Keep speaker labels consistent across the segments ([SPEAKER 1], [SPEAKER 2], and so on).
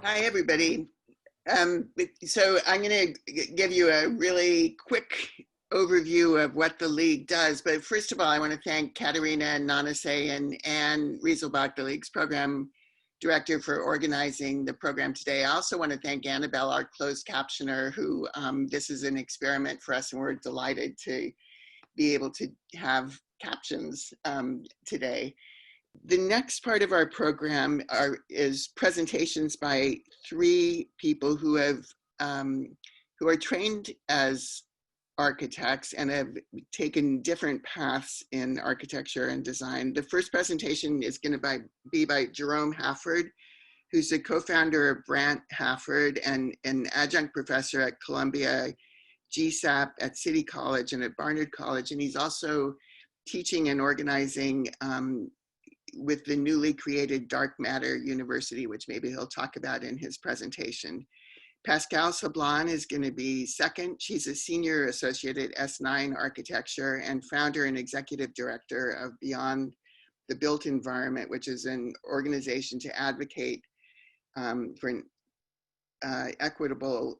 [SPEAKER 1] Hi, everybody. So I'm going to give you a really quick overview of what the League does. But first of all, I want to thank Katerina and Nanase and Anne Rieselbach, the League's program director, for organizing the program today. I also want to thank Annabelle, our closed captioner, who this is an experiment for us, and we're delighted to be able to have captions today. The next part of our program is presentations by three people who are trained as architects and have taken different paths in architecture and design. The first presentation is going to be by Jerome Haferd, who's the co-founder of BRANDT Haferd and an adjunct professor at Columbia, GSAP at City College and at Barnard College. And he's also teaching and organizing with the newly created Dark Matter University, which maybe he'll talk about in his presentation. Pascale Sablan is going to be second. She's a senior associate at S9 Architecture and founder and executive director of Beyond the Built Environment, which is an organization to advocate for equitable,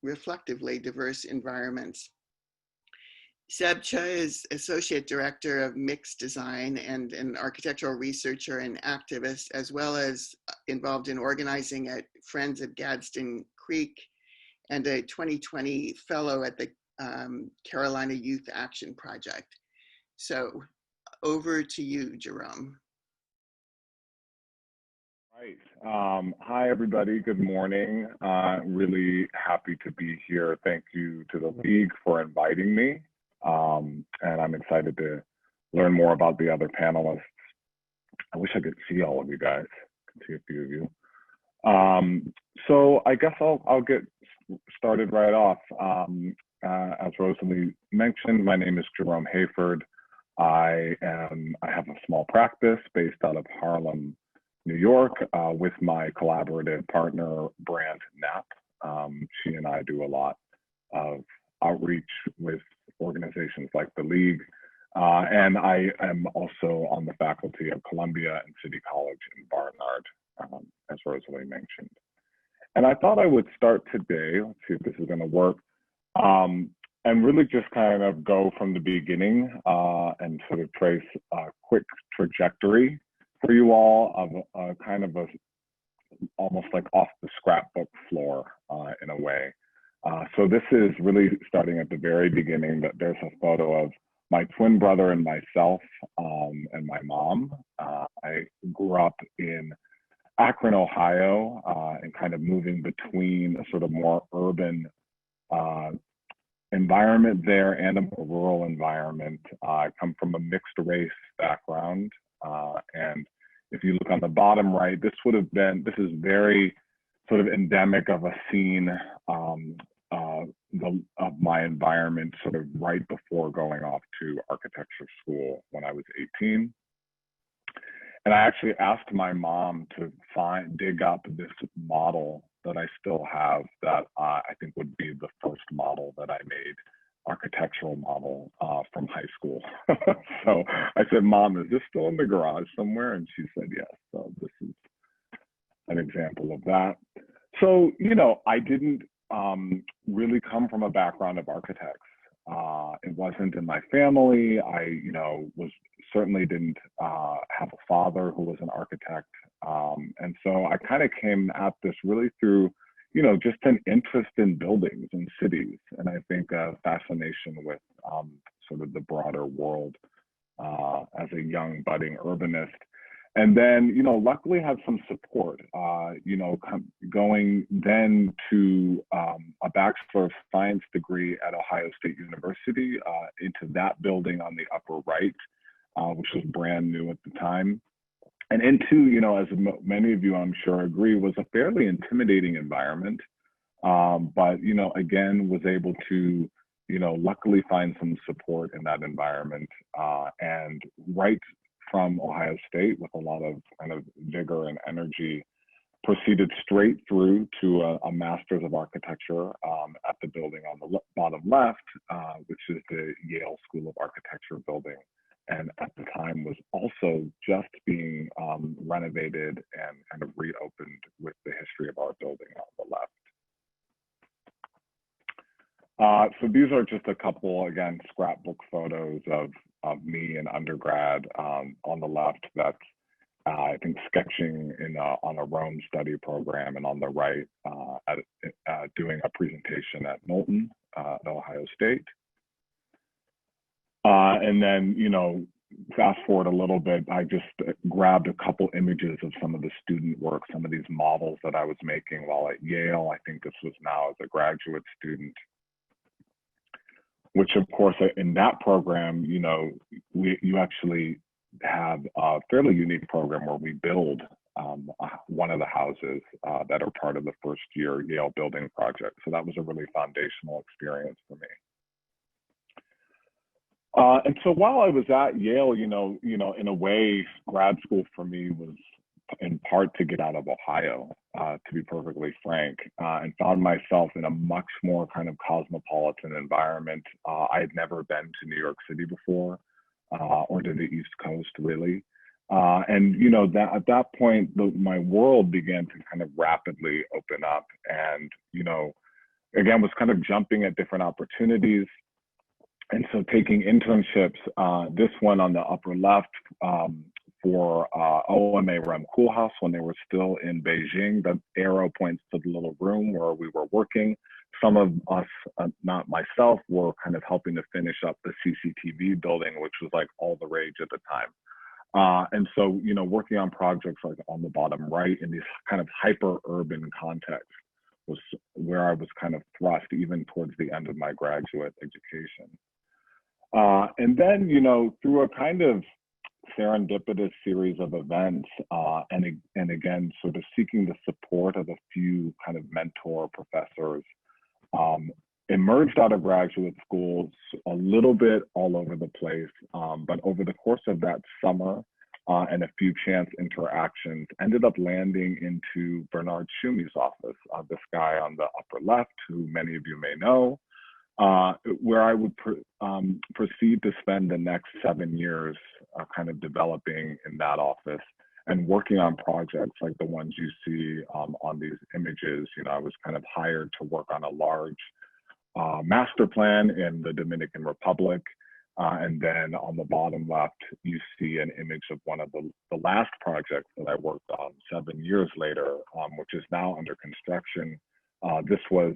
[SPEAKER 1] reflectively diverse environments. Seb Cha is Associate Director of MIXdesign and an architectural researcher and activist, as well as involved in organizing at Friends of Gadsden Creek and a 2020 fellow at the Carolina Youth Action Project. So over to you, Jerome.
[SPEAKER 2] Right. Hi, everybody. Good morning. Really happy to be here. Thank you to the League for inviting me. And I'm excited to learn more about the other panelists. I wish I could see all of you guys. I can see a few of you. So I guess I'll get started right off. As Rosalie mentioned, my name is Jerome Haferd. I have a small practice based out of Harlem, New York, with my collaborative partner, BRANDT. She and I do a lot of outreach with organizations like the League. And I am also on the faculty of Columbia and City College in Barnard, as Rosalie mentioned. And I thought I would start today, let's see if this is gonna work, and really just kind of go from the beginning and sort of trace a quick trajectory for you all of kind of almost like off the scrapbook floor in a way. So this is really starting at the very beginning, but there's a photo of my twin brother and myself and my mom. I grew up in Akron, Ohio, and kind of moving between a sort of more urban environment there and a more rural environment. I come from a mixed race background. And if you look on the bottom right, this is very sort of endemic of a scene of my environment sort of right before going off to architecture school when I was 18. And I actually asked my mom to dig up this model that I still have that I think would be the first model that I made, architectural model from high school. So I said, Mom, is this still in the garage somewhere? And she said, yes. So this is an example of that. So, you know, I didn't really come from a background of architects. It wasn't in my family. I, you know, certainly didn't have a father who was an architect. And so I kind of came at this really through, you know, just an interest in buildings and cities. And I think a fascination with sort of the broader world as a young budding urbanist. And then, you know, luckily had some support, you know, going then to a Bachelor of Science degree at Ohio State University into that building on the upper right, which was brand new at the time. And into, you know, as many of you I'm sure agree, was a fairly intimidating environment. But, you know, again, was able to, you know, luckily find some support in that environment and right from Ohio State with a lot of kind of vigor and energy, proceeded straight through to a Master's of Architecture at the building on the bottom left, which is the Yale School of Architecture building and at the time was also just being renovated and kind of reopened with the history of our building on the left. So these are just a couple, again, scrapbook photos of me in undergrad. On the left, that's I think sketching on a Rome study program, and on the right, doing a presentation at Knowlton, at Ohio State. And then, you know, fast forward a little bit, I just grabbed a couple images of some of the student work, some of these models that I was making while at Yale. I think this was now as a graduate student, which of course in that program, you know, you actually have a fairly unique program where we build one of the houses that are part of the first year Yale building project. So that was a really foundational experience for me. And so while I was at Yale, you know, in a way, grad school for me was in part to get out of Ohio, to be perfectly frank, and found myself in a much more kind of cosmopolitan environment. I had never been to New York City before, or to the East Coast, really. And, you know, that at that point, my world began to kind of rapidly open up, and, you know, again, was kind of jumping at different opportunities. And so taking internships, this one on the upper left for OMA Rem Koolhaas when they were still in Beijing. The arrow points to the little room where we were working. Some of us, not myself, were kind of helping to finish up the CCTV building, which was like all the rage at the time. And so, you know, working on projects like on the bottom right in these kind of hyper-urban contexts was where I was kind of thrust even towards the end of my graduate education. And then, you know, through a kind of serendipitous series of events, and again, sort of seeking the support of a few kind of mentor professors, emerged out of graduate schools a little bit all over the place, but over the course of that summer and a few chance interactions, ended up landing into Bernard Shumi's office, this guy on the upper left, who many of you may know, where I would proceed to spend the next 7 years kind of developing in that office and working on projects like the ones you see on these images. You know, I was kind of hired to work on a large master plan in the Dominican Republic. And then on the bottom left, you see an image of one of the last projects that I worked on 7 years later, which is now under construction. This was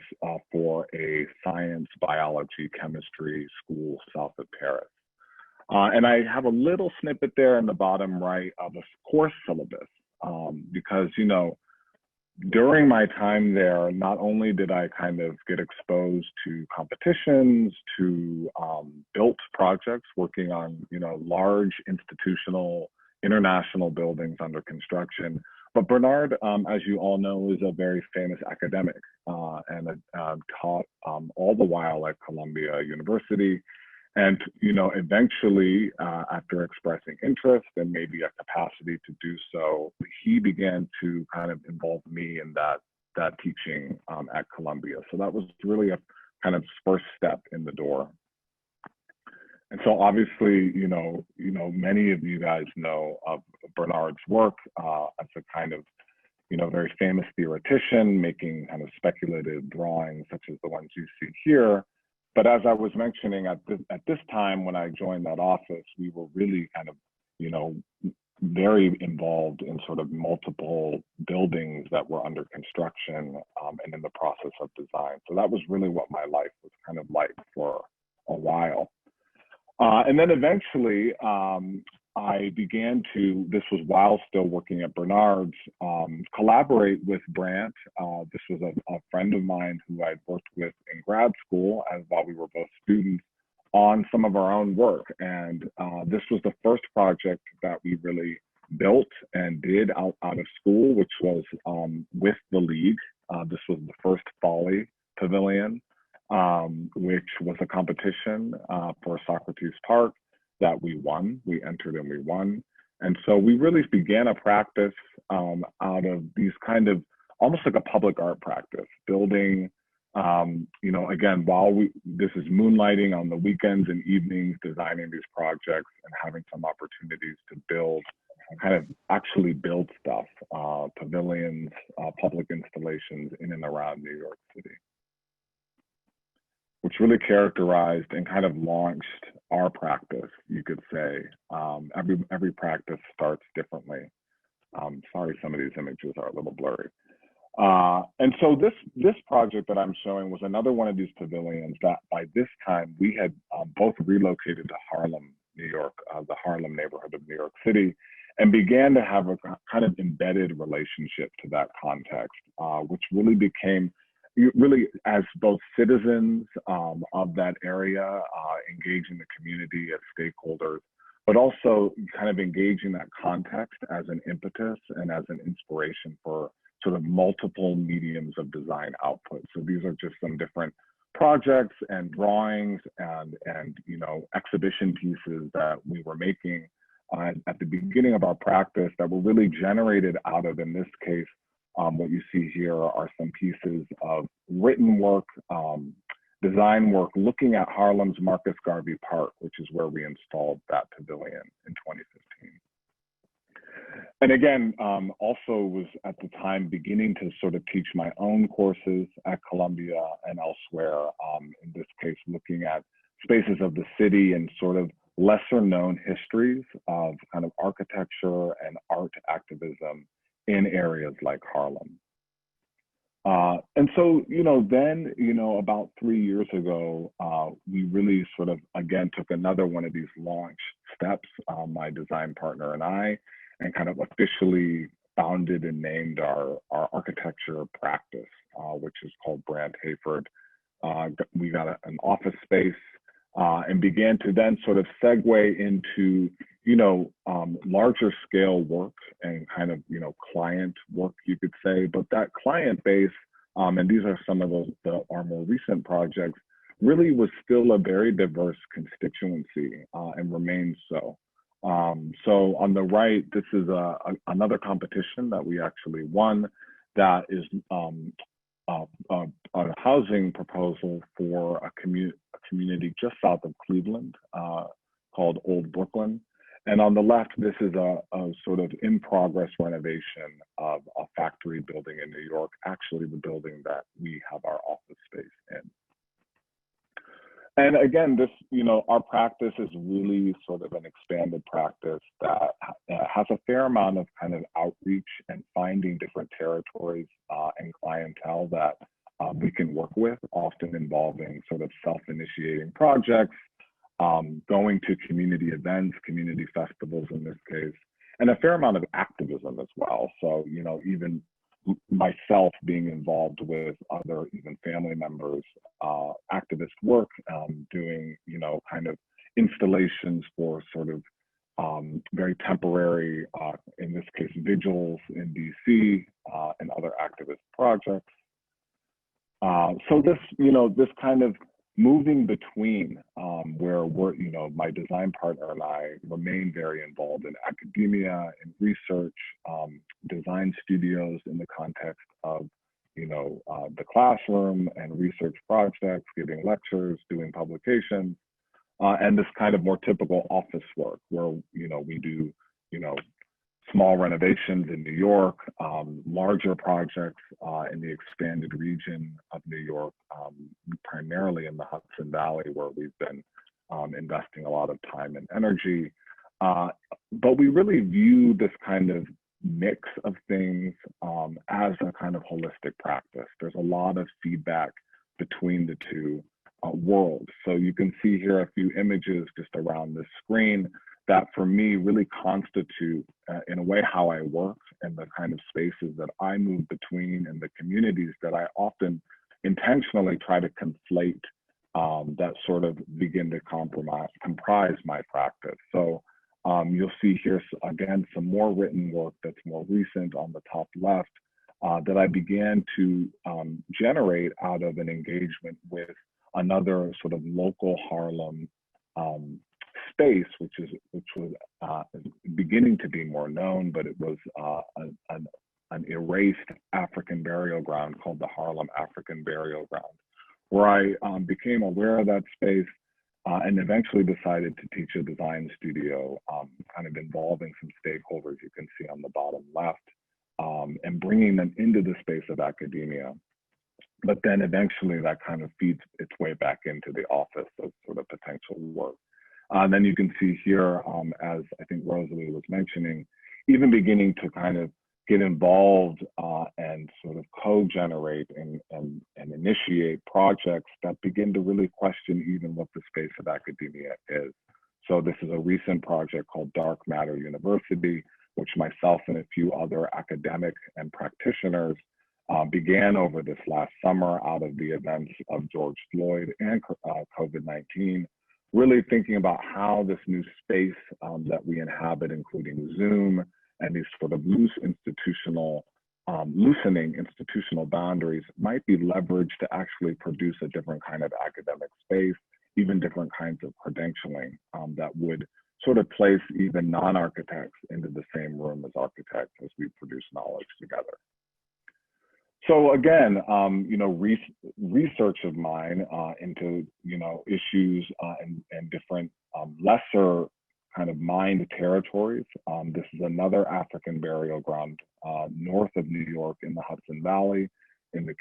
[SPEAKER 2] for a science, biology, chemistry school south of Paris. And I have a little snippet there in the bottom right of a course syllabus, because, you know, during my time there, not only did I kind of get exposed to competitions, to built projects, working on, you know, large institutional, international buildings under construction, but Bernard, as you all know, is a very famous academic and taught all the while at Columbia University. And, you know, eventually, after expressing interest and maybe a capacity to do so, he began to kind of involve me in that teaching at Columbia. So that was really a kind of first step in the door. And so obviously, you know, many of you guys know of Bernard's work as a kind of, you know, very famous theoretician, making kind of speculative drawings such as the ones you see here. But as I was mentioning, at this time when I joined that office, we were really kind of, you know, very involved in sort of multiple buildings that were under construction and in the process of design. So that was really what my life was kind of like for a while. And then eventually, I began to, this was while still working at Bernard's, collaborate with BRANDT. This was a friend of mine who I'd worked with in grad school and while we were both students on some of our own work. And this was the first project that we really built and did out of school, which was with the League. This was the first Folly Pavilion, which was a competition for Socrates Park that we won. We entered and we won. And so we really began a practice out of these kind of, almost like a public art practice, building You know, again, this is moonlighting on the weekends and evenings, designing these projects and having some opportunities to build, kind of actually build stuff, pavilions, public installations in and around New York City, which really characterized and kind of launched our practice, you could say. Every practice starts differently. Sorry, some of these images are a little blurry. And so this project that I'm showing was another one of these pavilions that by this time we had both relocated to Harlem, New York, the Harlem neighborhood of New York City, and began to have a kind of embedded relationship to that context, which really became as both citizens of that area, engaging the community as stakeholders, but also kind of engaging that context as an impetus and as an inspiration for sort of multiple mediums of design output. So these are just some different projects and drawings and you know, exhibition pieces that we were making at the beginning of our practice that were really generated out of, in this case, what you see here are some pieces of written work, design work, looking at Harlem's Marcus Garvey Park, which is where we installed that pavilion in 2015. And again, also was at the time beginning to sort of teach my own courses at Columbia and elsewhere, in this case, looking at spaces of the city and sort of lesser known histories of kind of architecture and art activism in areas like Harlem. And so, you know, then, you know, about 3 years ago, we really sort of, again, took another one of these launch steps, my design partner and I, and kind of officially founded and named our architecture practice, which is called BRANDT Haferd. We got an office space and began to then sort of segue into, you know, larger scale work and kind of, you know, client work, you could say. But that client base, and these are some of our more recent projects, really was still a very diverse constituency and remains so. So on the right, this is another competition that we actually won that is a housing proposal for a community just south of Cleveland called Old Brooklyn. And on the left, this is a sort of in progress renovation of a factory building in New York, actually the building that we have our office space in. And again, this, you know, our practice is really sort of an expanded practice that has a fair amount of kind of outreach and finding different territories and clientele that we can work with, often involving sort of self-initiating projects, going to community events, community festivals in this case, and a fair amount of activism as well. So, you know, even myself being involved with other, even family members, activist work, doing, you know, kind of installations for sort of very temporary, in this case, vigils in DC and other activist projects. So this, you know, this kind of moving between where we're, you know, my design partner and I remain very involved in academia and research, design studios in the context of, you know, the classroom and research projects, giving lectures, doing publications, and this kind of more typical office work where, you know, we do, you know, small renovations in New York, larger projects in the expanded region of New York, primarily in the Hudson Valley, where we've been investing a lot of time and energy. But we really view this kind of mix of things as a kind of holistic practice. There's a lot of feedback between the two worlds. So you can see here a few images just around this screen that for me really constitute in a way how I work and the kind of spaces that I move between and the communities that I often intentionally try to conflate that sort of begin to comprise my practice. So you'll see here again some more written work that's more recent on the top left that I began to generate out of an engagement with another sort of local Harlem space, which was beginning to be more known, but it was an erased African burial ground called the Harlem African Burial Ground, where I became aware of that space and eventually decided to teach a design studio, kind of involving some stakeholders you can see on the bottom left, and bringing them into the space of academia. But then eventually that kind of feeds its way back into the office of sort of potential work. And then you can see here, as I think Rosalie was mentioning, even beginning to kind of get involved and sort of co-generate and initiate projects that begin to really question even what the space of academia is. So this is a recent project called Dark Matter University, which myself and a few other academic and practitioners began over this last summer out of the events of George Floyd and COVID-19, really thinking about how this new space that we inhabit, including Zoom, and these sort of loosening institutional boundaries might be leveraged to actually produce a different kind of academic space, even different kinds of credentialing that would sort of place even non-architects into the same room as architects as we produce knowledge together. So again, research of mine into, issues and different lesser kind of mined territories. This is another African burial ground north of New York in the Hudson Valley, in the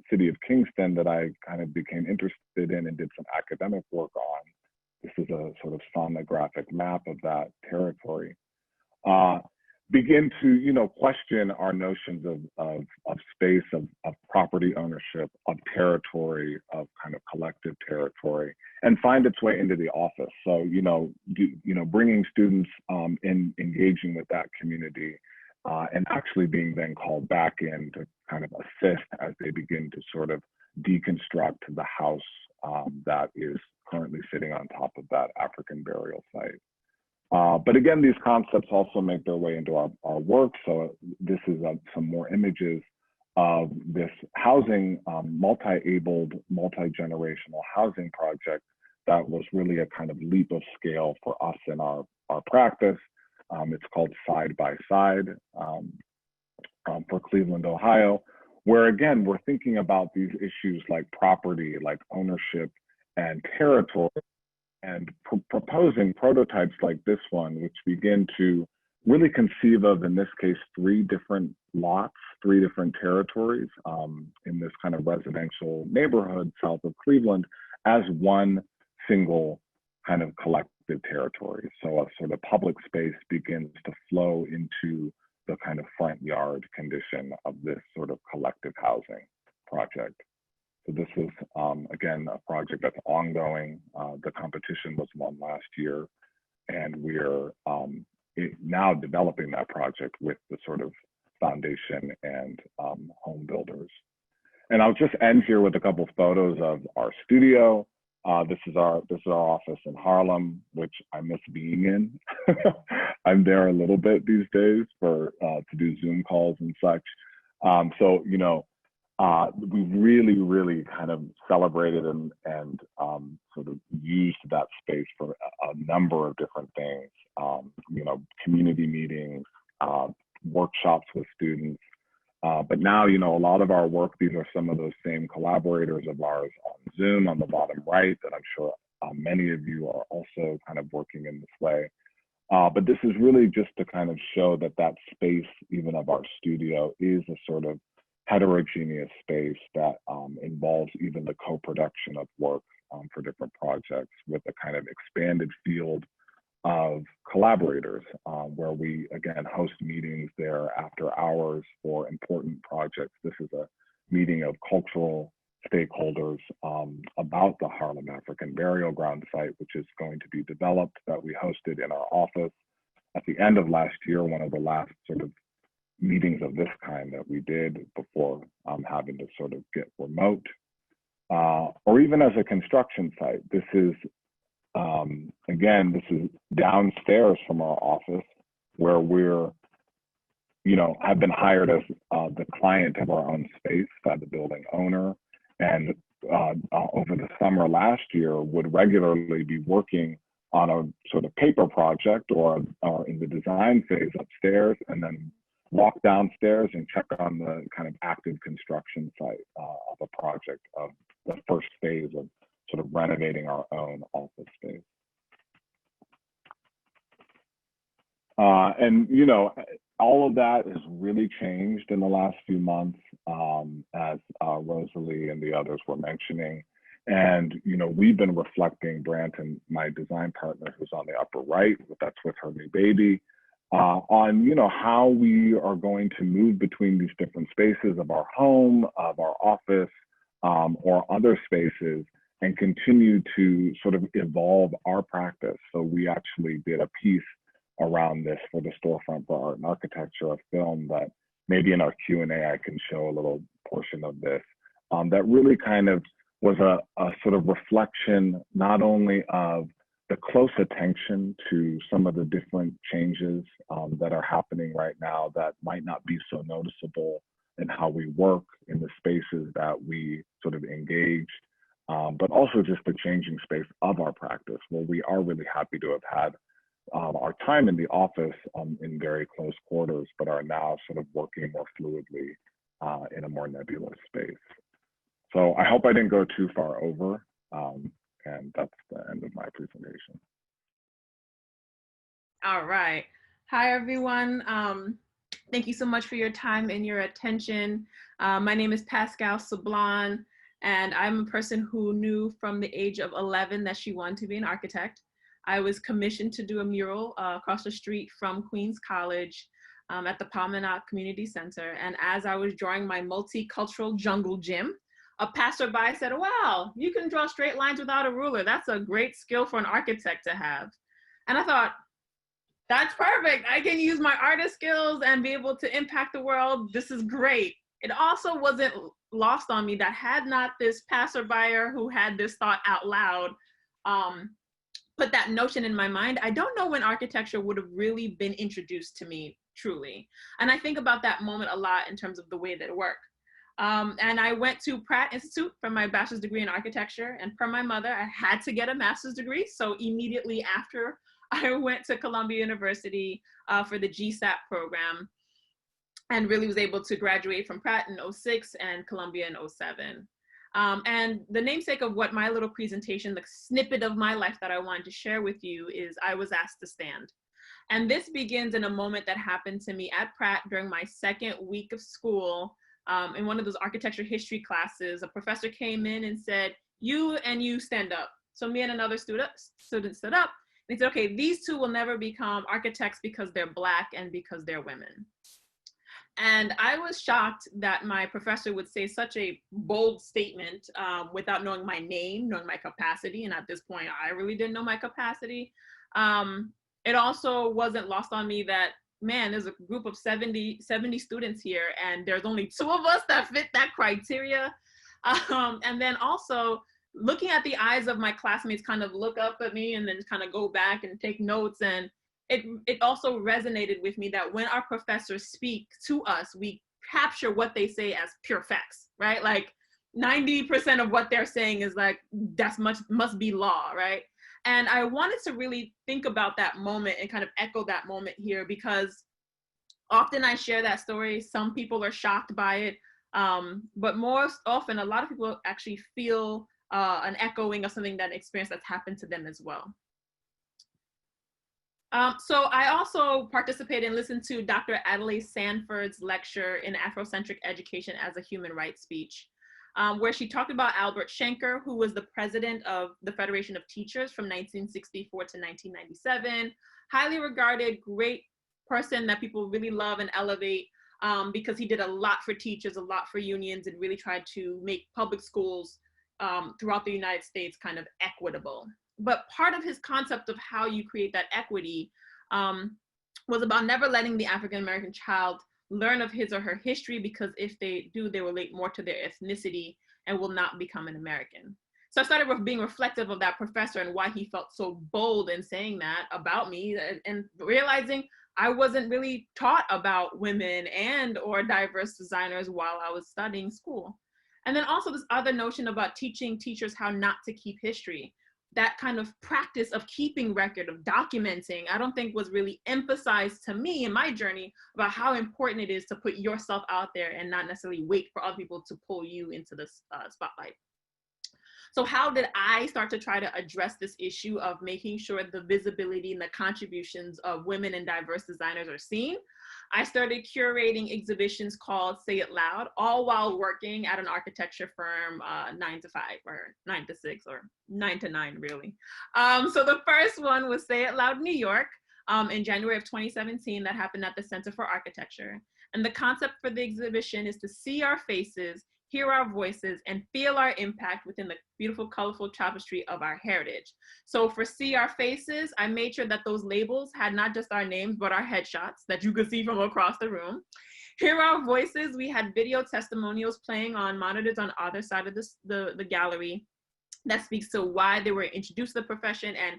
[SPEAKER 2] city of Kingston, that I kind of became interested in and did some academic work on. This is a sort of sonographic map of that territory. Begin to, question our notions of space, of property ownership, of territory, of kind of collective territory, and find its way into the office. So, bringing students in, engaging with that community, and actually being then called back in to kind of assist as they begin to sort of deconstruct the house that is currently sitting on top of that African burial site. But again, these concepts also make their way into our work. So this is some more images of this housing, multi-abled, multi-generational housing project that was really a kind of leap of scale for us in our practice. It's called Side by Side for Cleveland, Ohio, where again, we're thinking about these issues like property, like ownership and territory, and proposing prototypes like this one, which begin to really conceive of, in this case, 3 different lots, 3 different territories in this kind of residential neighborhood south of Cleveland as one single kind of collective territory. So a sort of public space begins to flow into the kind of front yard condition of this sort of collective housing project. So this is, again, a project that's ongoing. The competition was won last year, and we're now developing that project with the sort of foundation and home builders. And I'll just end here with a couple of photos of our studio. This is our office in Harlem, which I miss being in. I'm there a little bit these days to do Zoom calls and such. So, we really kind of celebrated and sort of used that space for a number of different things, community meetings, workshops with students. But now, a lot of our work, these are some of those same collaborators of ours on Zoom on the bottom right that I'm sure many of you are also kind of working in this way. But this is really just to kind of show that space, even of our studio, is a sort of heterogeneous space that involves even the co-production of work for different projects with a kind of expanded field of collaborators where we, again, host meetings there after hours for important projects. This is a meeting of cultural stakeholders about the Harlem African Burial Ground site, which is going to be developed, that we hosted in our office at the end of last year, one of the last sort of meetings of this kind that we did before having to sort of get remote, or even as a construction site. This is, again, this is downstairs from our office where we're, have been hired as the client of our own space by the building owner. And over the summer last year would regularly be working on a sort of paper project or in the design phase upstairs, and then walk downstairs and check on the kind of active construction site of a project of the first phase of sort of renovating our own office space. And, you know, all of that has really changed in the last few months, as Rosalie and the others were mentioning. And, you know, we've been reflecting, BRANDT and my design partner, who's on the upper right, that's with her new baby, on, you know, how we are going to move between these different spaces of our home, of our office, or other spaces, and continue to sort of evolve our practice. So we actually did a piece around this for the Storefront for Art and Architecture, a film that maybe in our Q&A I can show a little portion of this, that really kind of was a sort of reflection not only of the close attention to some of the different changes that are happening right now that might not be so noticeable in how we work in the spaces that we sort of engage, but also just the changing space of our practice, where we are really happy to have had our time in the office in very close quarters, but are now sort of working more fluidly in a more nebulous space. So I hope I didn't go too far over, and that's the end of my presentation.
[SPEAKER 3] All right. Hi, everyone. Thank you so much for your time and your attention. My name is Pascale Sablan, and I'm a person who knew from the age of 11 that she wanted to be an architect. I was commissioned to do a mural across the street from Queens College at the Promenade Community Center. And as I was drawing my multicultural jungle gym, a passerby said, "Wow, you can draw straight lines without a ruler. That's a great skill for an architect to have." And I thought, that's perfect. I can use my artist skills and be able to impact the world. This is great. It also wasn't lost on me that had not this passerby who had this thought out loud put that notion in my mind, I don't know when architecture would have really been introduced to me truly. And I think about that moment a lot in terms of the way that it worked. And I went to Pratt Institute for my bachelor's degree in architecture, and per my mother, I had to get a master's degree. So immediately after, I went to Columbia University for the GSAP program, and really was able to graduate from Pratt in 06 and Columbia in 07. And the namesake of what my little presentation, the snippet of my life that I wanted to share with you, is I was asked to stand. And this begins in a moment that happened to me at Pratt during my second week of school. In one of those architecture history classes, a professor came in and said, "You and you stand up." So me and another student stood up. And he said, "Okay, these two will never become architects because they're Black and because they're women." And I was shocked that my professor would say such a bold statement without knowing my name, knowing my capacity. And at this point, I really didn't know my capacity. It also wasn't lost on me that, man, there's a group of 70 students here, and there's only 2 of us that fit that criteria. And then also looking at the eyes of my classmates kind of look up at me and then kind of go back and take notes. And it also resonated with me that when our professors speak to us, we capture what they say as pure facts, right? Like 90% of what they're saying is like, that's must be law, right? And I wanted to really think about that moment and kind of echo that moment here, because often I share that story. Some people are shocked by it, but most often, a lot of people actually feel an echoing of something, that experience that's happened to them as well. So I also participated and listened to Dr. Adelaide Sanford's lecture in Afrocentric Education as a Human Rights Speech, where she talked about Albert Schenker, who was the president of the Federation of Teachers from 1964 to 1997, highly regarded, great person that people really love and elevate, because he did a lot for teachers, a lot for unions, and really tried to make public schools throughout the United States kind of equitable. But part of his concept of how you create that equity was about never letting the African-American child learn of his or her history, because if they do, they relate more to their ethnicity and will not become an American. So I started with being reflective of that professor and why he felt so bold in saying that about me, and realizing I wasn't really taught about women and or diverse designers while I was studying school. And then also this other notion about teaching teachers how not to keep history. that kind of practice of keeping record, of documenting, I don't think was really emphasized to me in my journey about how important it is to put yourself out there and not necessarily wait for other people to pull you into the spotlight. So how did I start to try to address this issue of making sure the visibility and the contributions of women and diverse designers are seen? I started curating exhibitions called Say It Loud, all while working at an architecture firm 9 to 5 or 9 to 6 or 9 to 9 really. So the first one was Say It Loud New York in January of 2017 that happened at the Center for Architecture. And the concept for the exhibition is to see our faces, hear our voices, and feel our impact within the beautiful, colorful tapestry of our heritage. So for See Our Faces, I made sure that those labels had not just our names, but our headshots that you could see from across the room. Hear Our Voices, we had video testimonials playing on monitors on either side of the gallery that speaks to why they were introduced to the profession and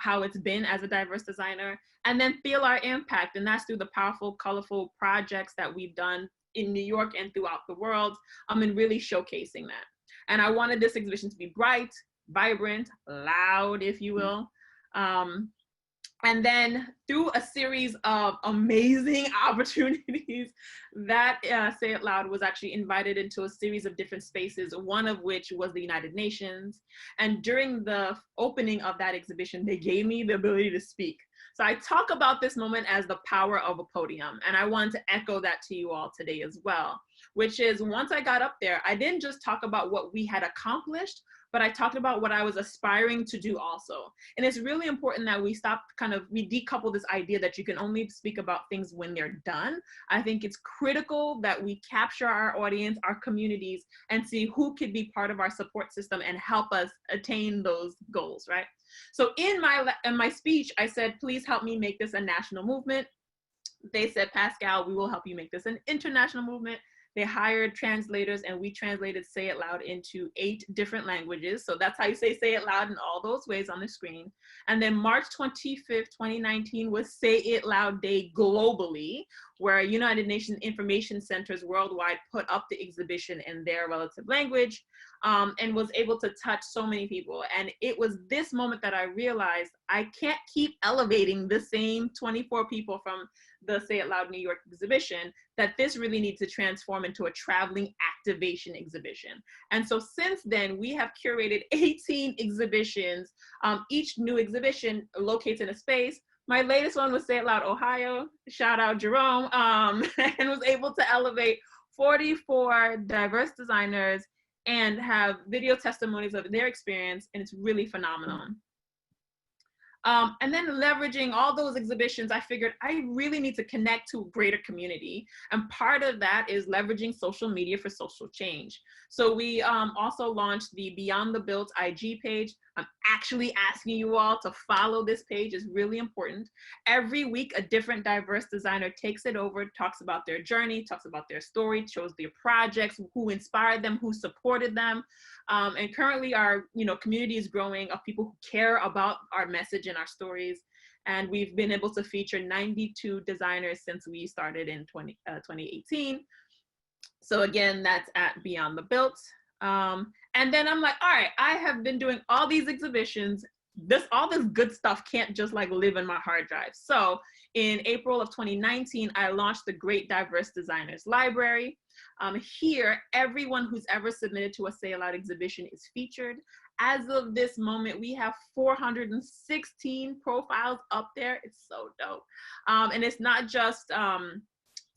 [SPEAKER 3] how it's been as a diverse designer. And then Feel Our Impact, and that's through the powerful, colorful projects that we've done in New York and throughout the world, and really showcasing that. And I wanted this exhibition to be bright, vibrant, loud, if you will. And then through a series of amazing opportunities, that Say It Loud was actually invited into a series of different spaces, one of which was the United Nations. And during the opening of that exhibition, they gave me the ability to speak. So I talk about this moment as the power of a podium. And I wanted to echo that to you all today as well, which is once I got up there, I didn't just talk about what we had accomplished, but I talked about what I was aspiring to do also. And it's really important that we stop we decouple this idea that you can only speak about things when they're done. I think it's critical that we capture our audience, our communities, and see who could be part of our support system and help us attain those goals, right? So in my speech, I said, please help me make this a national movement. They said, Pascal, we will help you make this an international movement. They hired translators and we translated Say It Loud into 8 different languages. So that's how you say It Loud in all those ways on the screen. And then March 25th, 2019 was Say It Loud Day globally, where United Nations Information Centers worldwide put up the exhibition in their relative language and was able to touch so many people. And it was this moment that I realized I can't keep elevating the same 24 people from the Say It Loud New York exhibition, that this really needs to transform into a traveling activation exhibition. And so since then, we have curated 18 exhibitions. Each new exhibition locates in a space. My latest one was Say It Loud Ohio, shout out Jerome, and was able to elevate 44 diverse designers and have video testimonies of their experience, and it's really phenomenal. And then leveraging all those exhibitions, I figured I really need to connect to a greater community. And part of that is leveraging social media for social change. So we also launched the Beyond the Built IG page. I'm actually asking you all to follow this page, is really important. Every week, a different diverse designer takes it over, talks about their journey, talks about their story, shows their projects, who inspired them, who supported them. And currently our community is growing of people who care about our message and our stories. And we've been able to feature 92 designers since we started in 2018. So again, that's at Beyond the Built. And then I'm like, all right, I have been doing all these exhibitions. All this good stuff can't just live in my hard drive. So in April of 2019, I launched the Great Diverse Designers Library. Here, everyone who's ever submitted to a Say It Loud exhibition is featured. As of this moment, we have 416 profiles up there. It's so dope. And it's not just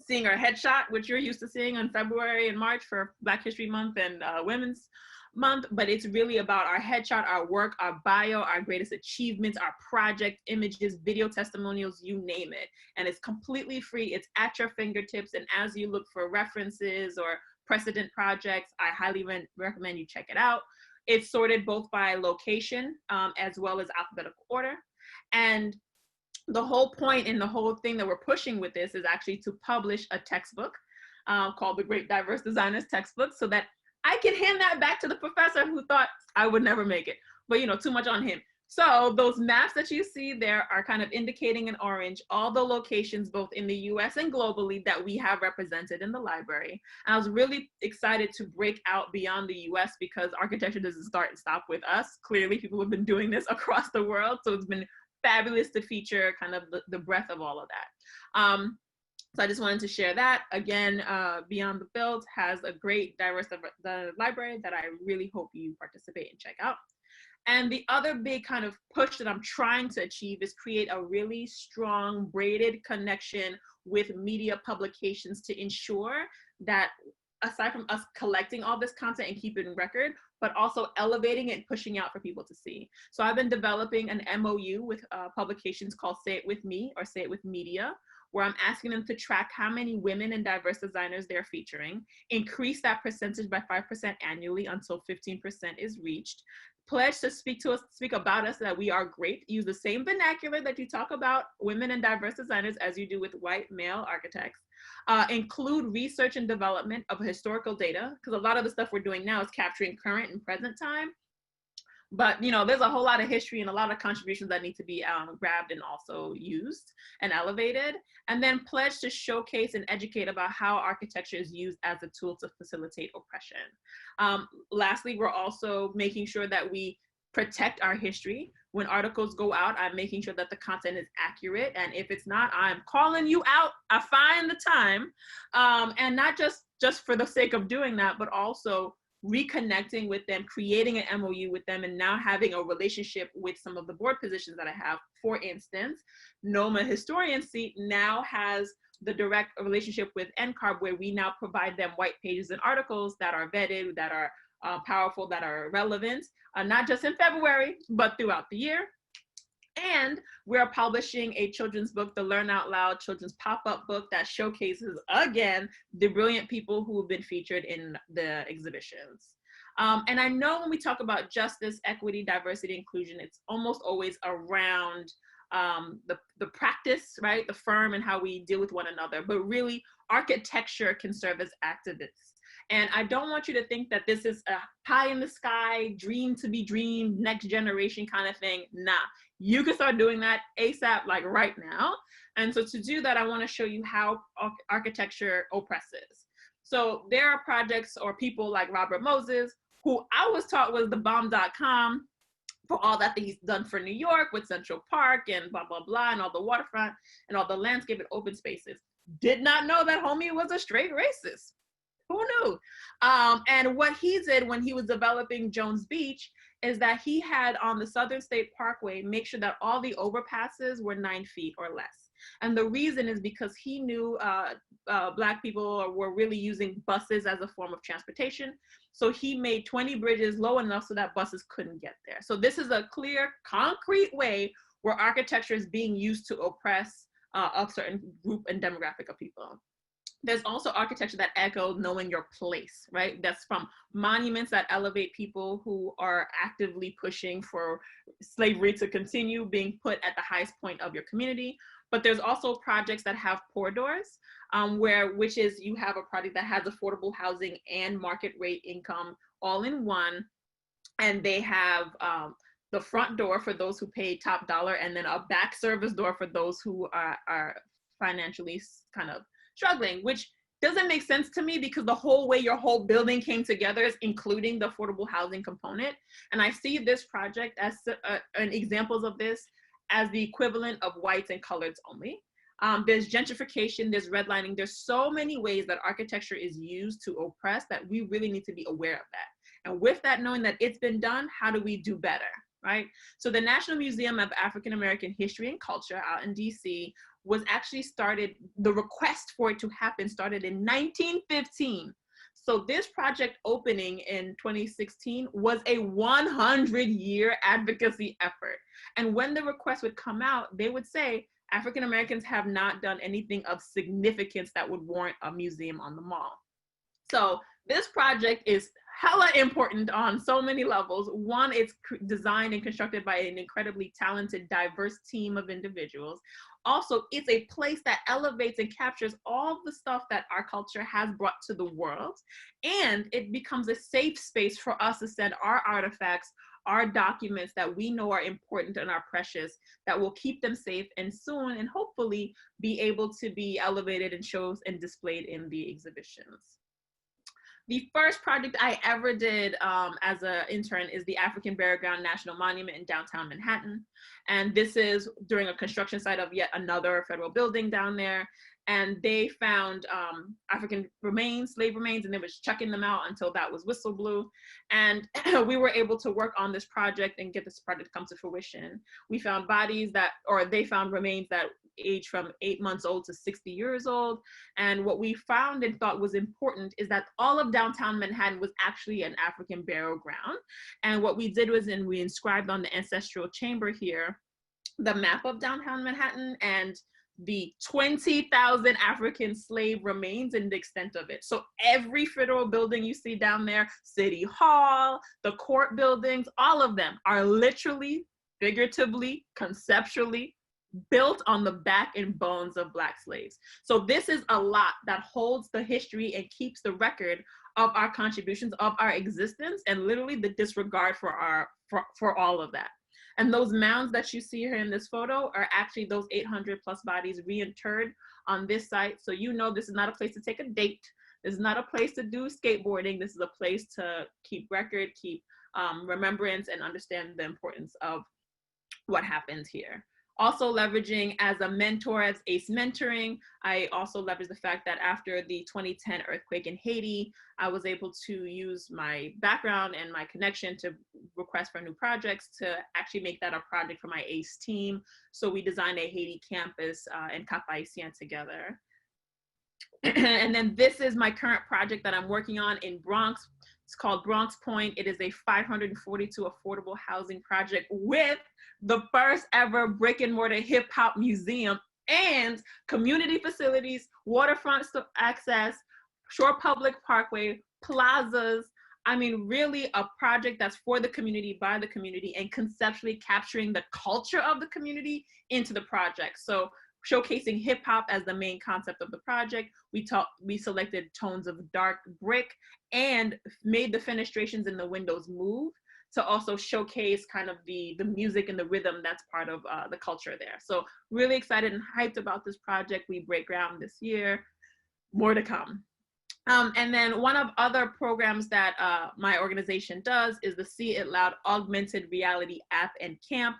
[SPEAKER 3] seeing our headshot, which you're used to seeing in February and March for Black History Month and Women's Month, but it's really about our headshot, our work, our bio, our greatest achievements, our project images, video testimonials, you name it. And it's completely free. It's at your fingertips. And as you look for references or precedent projects, I highly recommend you check it out. It's sorted both by location as well as alphabetical order. And the whole point and the whole thing that we're pushing with this is actually to publish a textbook called the Great Diverse Designers Textbook, so that I can hand that back to the professor who thought I would never make it, but too much on him. So those maps that you see there are kind of indicating in orange all the locations both in the US and globally that we have represented in the library. And I was really excited to break out beyond the US because architecture doesn't start and stop with us. Clearly people have been doing this across the world. So it's been fabulous to feature kind of the breadth of all of that. So I just wanted to share that. Again, Beyond the Build has a great diverse library that I really hope you participate and check out. And the other big kind of push that I'm trying to achieve is create a really strong braided connection with media publications to ensure that aside from us collecting all this content and keeping record, but also elevating it and pushing out for people to see. So I've been developing an MOU with publications called Say It With Me or Say It With Media, where I'm asking them to track how many women and diverse designers they're featuring, increase that percentage by 5% annually until 15% is reached, pledge to speak about us that we are great, use the same vernacular that you talk about women and diverse designers as you do with white male architects, include research and development of historical data, because a lot of the stuff we're doing now is capturing current and present time. But you know, there's a whole lot of history and a lot of contributions that need to be grabbed and also used and elevated. And then pledge to showcase and educate about how architecture is used as a tool to facilitate oppression. Lastly, we're also making sure that we protect our history. When articles go out, I'm making sure that the content is accurate. And if it's not, I'm calling you out. I find the time. And not just for the sake of doing that, but also reconnecting with them, creating an MOU with them, and now having a relationship with some of the board positions that I have. For instance, NOMA Historian Seat now has the direct relationship with NCARB, where we now provide them white pages and articles that are vetted, that are powerful, that are relevant, not just in February, but throughout the year. And we're publishing a children's book, the Learn Out Loud children's pop-up book that showcases, again, the brilliant people who have been featured in the exhibitions. And I know when we talk about justice, equity, diversity, inclusion, it's almost always around the practice, right? The firm and how we deal with one another, but really architecture can serve as activists. And I don't want you to think that this is a pie in the sky, dream to be dreamed, next generation kind of thing. Nah, you can start doing that ASAP, like right now. And so to do that, I want to show you how architecture oppresses. So there are projects or people like Robert Moses, who I was taught was the bomb.com for all that he's done for New York with Central Park and blah, blah, blah, and all the waterfront and all the landscape and open spaces. Did not know that homie was a straight racist. Who knew? And what he did when he was developing Jones Beach is that he had on the Southern State Parkway make sure that all the overpasses were 9 feet or less. And the reason is because he knew Black people were really using buses as a form of transportation. So he made 20 bridges low enough so that buses couldn't get there. So this is a clear, concrete way where architecture is being used to oppress a certain group and demographic of people. There's also architecture that echoes knowing your place, right? That's from monuments that elevate people who are actively pushing for slavery to continue being put at the highest point of your community. But there's also projects that have corridors, which is you have a project that has affordable housing and market rate income all in one. And they have the front door for those who pay top dollar, and then a back service door for those who are financially kind of struggling, which doesn't make sense to me because the whole way your whole building came together is including the affordable housing component. And I see this project as examples of this as the equivalent of whites and coloreds only. There's gentrification, there's redlining, there's so many ways that architecture is used to oppress that we really need to be aware of that. And with that, knowing that it's been done, how do we do better, right? So the National Museum of African American History and Culture out in DC was actually started, the request for it to happen started in 1915. So this project opening in 2016 was a 100-year advocacy effort. And when the request would come out, they would say, African Americans have not done anything of significance that would warrant a museum on the mall. So this project is hella important on so many levels. One, it's designed and constructed by an incredibly talented, diverse team of individuals. Also, it's a place that elevates and captures all the stuff that our culture has brought to the world. And it becomes a safe space for us to send our artifacts, are documents that we know are important and are precious, that will keep them safe and soon and hopefully be able to be elevated and shows and displayed in the exhibitions. The first project I ever did as an intern is the African Burial Ground National Monument in downtown Manhattan. And this is during a construction site of yet another federal building down there. And they found African remains, slave remains, and they was checking them out until that was whistle blew. And we were able to work on this project and get this project to come to fruition. We found bodies that, or they found remains that age from 8 months old to 60 years old. And what we found and thought was important is that all of downtown Manhattan was actually an African burial ground. And what we did was, we inscribed on the ancestral chamber here, the map of downtown Manhattan and the 20,000 African slave remains and the extent of it. So every federal building you see down there, City Hall, the court buildings, all of them are literally, figuratively, conceptually built on the back and bones of Black slaves. So this is a lot that holds the history and keeps the record of our contributions, of our existence, and literally the disregard for all of that. And those mounds that you see here in this photo are actually those 800 plus bodies reinterred on this site. So you know this is not a place to take a date. This is not a place to do skateboarding. This is a place to keep record, keep remembrance, and understand the importance of what happened here. Also leveraging as a mentor, as ACE mentoring, I also leveraged the fact that after the 2010 earthquake in Haiti, I was able to use my background and my connection to request for new projects to actually make that a project for my ACE team. So we designed a Haiti campus in Caples Jefferson together. And then this is my current project that I'm working on in Bronx. It's called Bronx Point. It is a 542 affordable housing project with the first ever brick and mortar hip hop museum and community facilities, waterfront access, Shore Public Parkway, plazas. I mean, really a project that's for the community, by the community, and conceptually capturing the culture of the community into the project. So showcasing hip hop as the main concept of the project. We selected tones of dark brick and made the fenestrations in the windows move to also showcase kind of the music and the rhythm that's part of the culture there. So really excited and hyped about this project. We break ground this year, more to come. And then one of other programs that my organization does is the See It Loud Augmented Reality app and camp.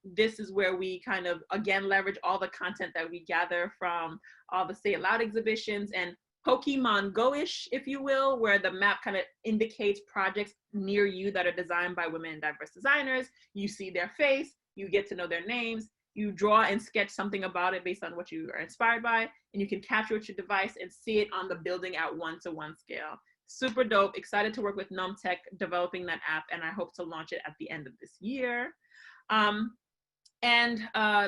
[SPEAKER 3] This is where we kind of, again, leverage all the content that we gather from all the Say It Loud exhibitions and Pokemon Go-ish, if you will, where the map kind of indicates projects near you that are designed by women and diverse designers. You see their face, you get to know their names, you draw and sketch something about it based on what you are inspired by, and you can capture it with your device and see it on the building at 1-to-1 scale. Super dope, excited to work with NumTech developing that app, and I hope to launch it at the end of this year.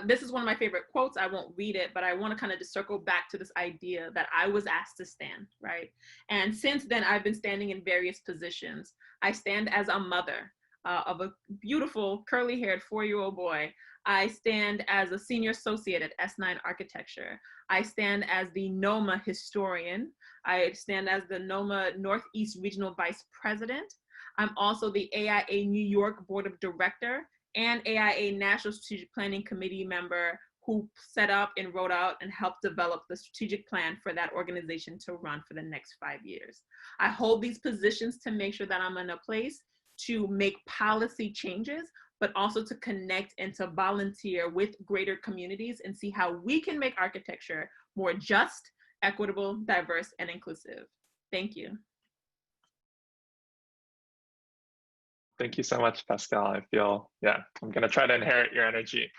[SPEAKER 3] This is one of my favorite quotes. I won't read it, but I want to kind of just circle back to this idea that I was asked to stand, right? And since then, I've been standing in various positions. I stand as a mother of a beautiful curly-haired 4-year-old boy. I stand as a senior associate at S9 Architecture. I stand as the NOMA historian. I stand as the NOMA Northeast Regional Vice President. I'm also the AIA New York Board of Director and AIA National Strategic Planning Committee member who set up and wrote out and helped develop the strategic plan for that organization to run for the next 5 years. I hold these positions to make sure that I'm in a place to make policy changes, but also to connect and to volunteer with greater communities and see how we can make architecture more just, equitable, diverse, and inclusive. Thank you.
[SPEAKER 4] Thank you so much, Pascal. I feel, yeah, I'm going to try to inherit your energy.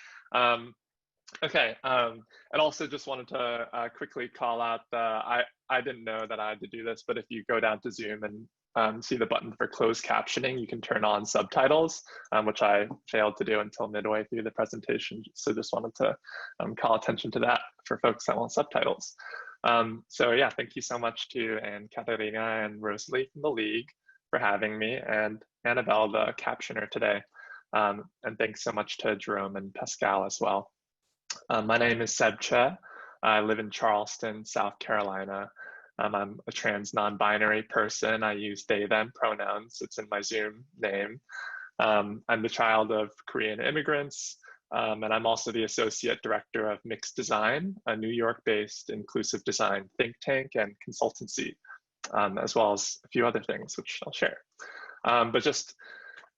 [SPEAKER 4] Okay, and also just wanted to quickly call out, I didn't know that I had to do this, but if you go down to Zoom and see the button for closed captioning, you can turn on subtitles, which I failed to do until midway through the presentation. So just wanted to call attention to that for folks that want subtitles. So yeah, thank you so much to Anne Katarina and Rosalie from the League for having me, and Annabelle, the captioner today. And thanks so much to Jerome and Pascal as well. My name is Seb Cha. I live in Charleston, South Carolina. I'm a trans non-binary person. I use they, them pronouns. It's in my Zoom name. I'm the child of Korean immigrants, and I'm also the associate director of MIXdesign, a New York-based inclusive design think tank and consultancy, as well as a few other things, which I'll share. But just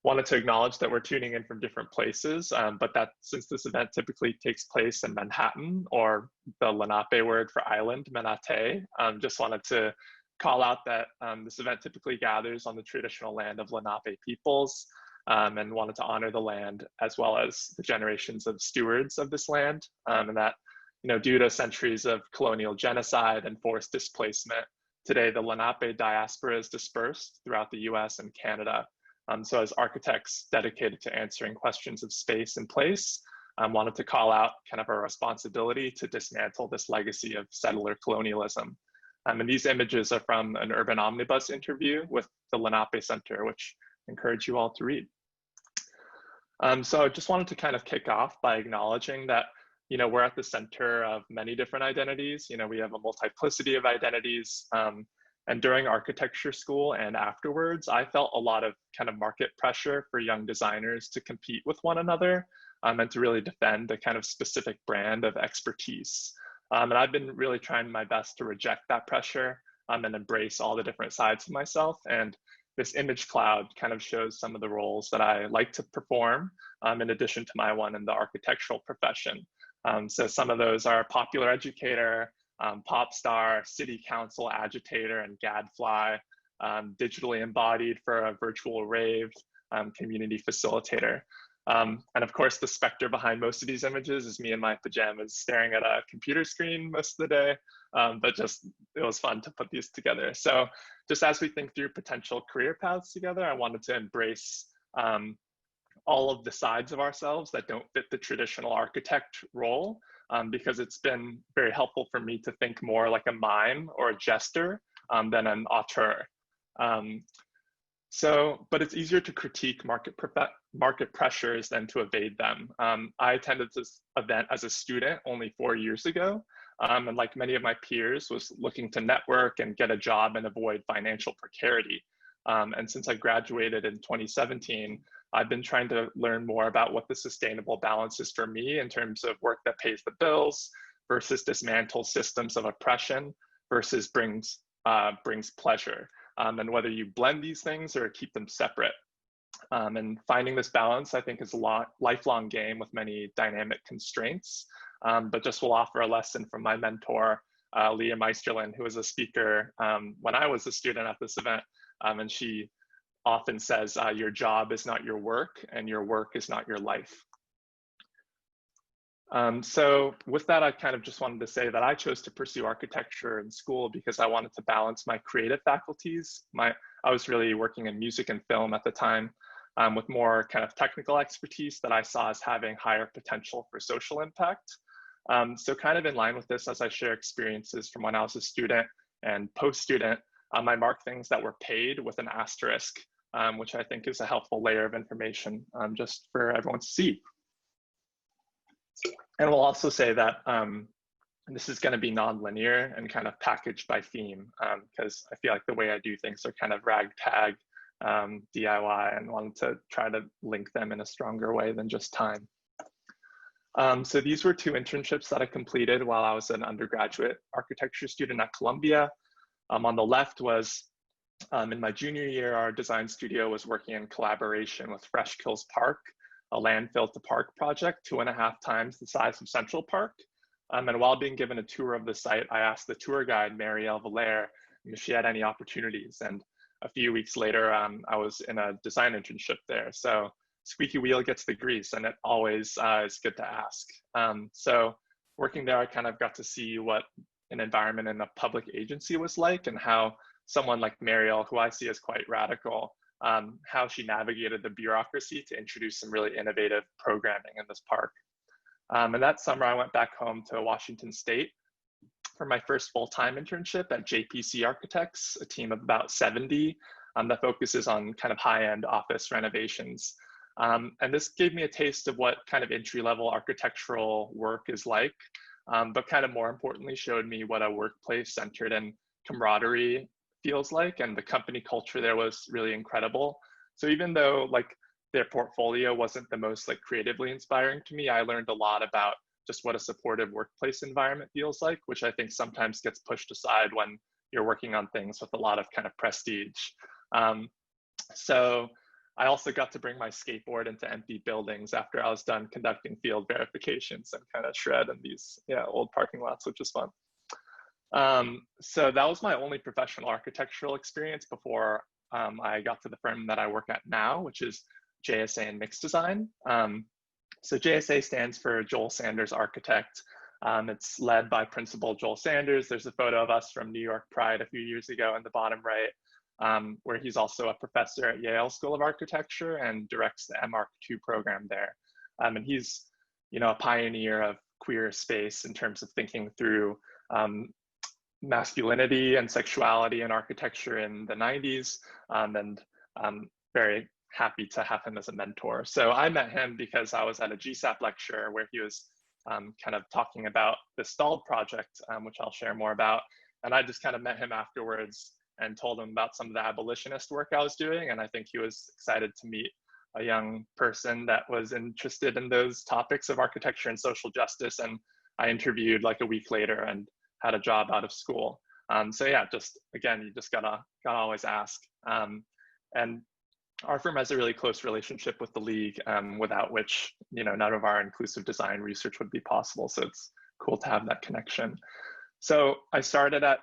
[SPEAKER 4] wanted to acknowledge that we're tuning in from different places, but that since this event typically takes place in Manhattan, or the Lenape word for island, Menate, just wanted to call out that this event typically gathers on the traditional land of Lenape peoples, and wanted to honor the land as well as the generations of stewards of this land, and that, due to centuries of colonial genocide and forced displacement, today the Lenape diaspora is dispersed throughout the US and Canada. So as architects dedicated to answering questions of space and place, wanted to call out kind of our responsibility to dismantle this legacy of settler colonialism. And these images are from an Urban Omnibus interview with the Lenape Center, which I encourage you all to read. So I just wanted to kind of kick off by acknowledging that, we're at the center of many different identities. We have a multiplicity of identities. And during architecture school and afterwards, I felt a lot of kind of market pressure for young designers to compete with one another, and to really defend a kind of specific brand of expertise. And I've been really trying my best to reject that pressure, and embrace all the different sides of myself. And this image cloud kind of shows some of the roles that I like to perform, in addition to my one in the architectural profession. So some of those are popular educator, pop star, city council agitator, and gadfly, digitally embodied for a virtual rave, community facilitator. And of course, the specter behind most of these images is me in my pajamas staring at a computer screen most of the day, but it was fun to put these together. So just as we think through potential career paths together, I wanted to embrace all of the sides of ourselves that don't fit the traditional architect role, because it's been very helpful for me to think more like a mime or a jester than an auteur. But it's easier to critique market pressures than to evade them. I attended this event as a student only 4 years ago, and like many of my peers, was looking to network and get a job and avoid financial precarity. And since I graduated in 2017, I've been trying to learn more about what the sustainable balance is for me in terms of work that pays the bills versus dismantles systems of oppression versus brings pleasure, and whether you blend these things or keep them separate. And finding this balance, I think, is a lifelong game with many dynamic constraints, but just will offer a lesson from my mentor, Leah Meisterlin, who was a speaker when I was a student at this event, and she often says, your job is not your work, and your work is not your life. So with that, I kind of just wanted to say that I chose to pursue architecture in school because I wanted to balance my creative faculties. I was really working in music and film at the time, with more kind of technical expertise that I saw as having higher potential for social impact. So kind of in line with this, as I share experiences from when I was a student and post-student, I mark things that were paid with an asterisk, which I think is a helpful layer of information just for everyone to see. And we'll also say that this is going to be non-linear and kind of packaged by theme, because I feel like the way I do things are kind of ragtag, DIY, and wanted to try to link them in a stronger way than just time. So these were 2 internships that I completed while I was an undergraduate architecture student at Columbia. On the left was in my junior year, our design studio was working in collaboration with Fresh Kills Park, a landfill to park project 2.5 times the size of Central Park. And while being given a tour of the site, I asked the tour guide, Marielle Valère, if she had any opportunities. And a few weeks later, I was in a design internship there. So squeaky wheel gets the grease, and it always is good to ask. So working there, I kind of got to see what an environment in a public agency was like, and how someone like Marielle, who I see as quite radical, how she navigated the bureaucracy to introduce some really innovative programming in this park. And that summer, I went back home to Washington State for my first full-time internship at JPC Architects, a team of about 70 that focuses on kind of high-end office renovations. And this gave me a taste of what kind of entry-level architectural work is like, but kind of more importantly, showed me what a workplace centered in camaraderie feels like, and the company culture there was really incredible. So even though like their portfolio wasn't the most like creatively inspiring to me. I learned a lot about just what a supportive workplace environment feels like, which I think sometimes gets pushed aside when you're working on things with a lot of kind of prestige. So I also got to bring my skateboard into empty buildings after I was done conducting field verifications and kind of shred in these old parking lots, which is fun. So that was my only professional architectural experience before I got to the firm that I work at now, which is JSA and MIXdesign. So JSA stands for Joel Sanders Architect. It's led by Principal Joel Sanders. There's a photo of us from New York Pride a few years ago in the bottom right, where he's also a professor at Yale School of Architecture and directs the MArch2 program there. And he's, a pioneer of queer space in terms of thinking through masculinity and sexuality in architecture in the 90s, and I'm very happy to have him as a mentor. So I met him because I was at a GSAP lecture where he was kind of talking about the stalled project, which I'll share more about. And I just kind of met him afterwards and told him about some of the abolitionist work I was doing. And I think he was excited to meet a young person that was interested in those topics of architecture and social justice. And I interviewed like a week later and had a job out of school. So yeah, just again, you just gotta always ask. And our firm has a really close relationship with the League, without which none of our inclusive design research would be possible. So it's cool to have that connection. So I started at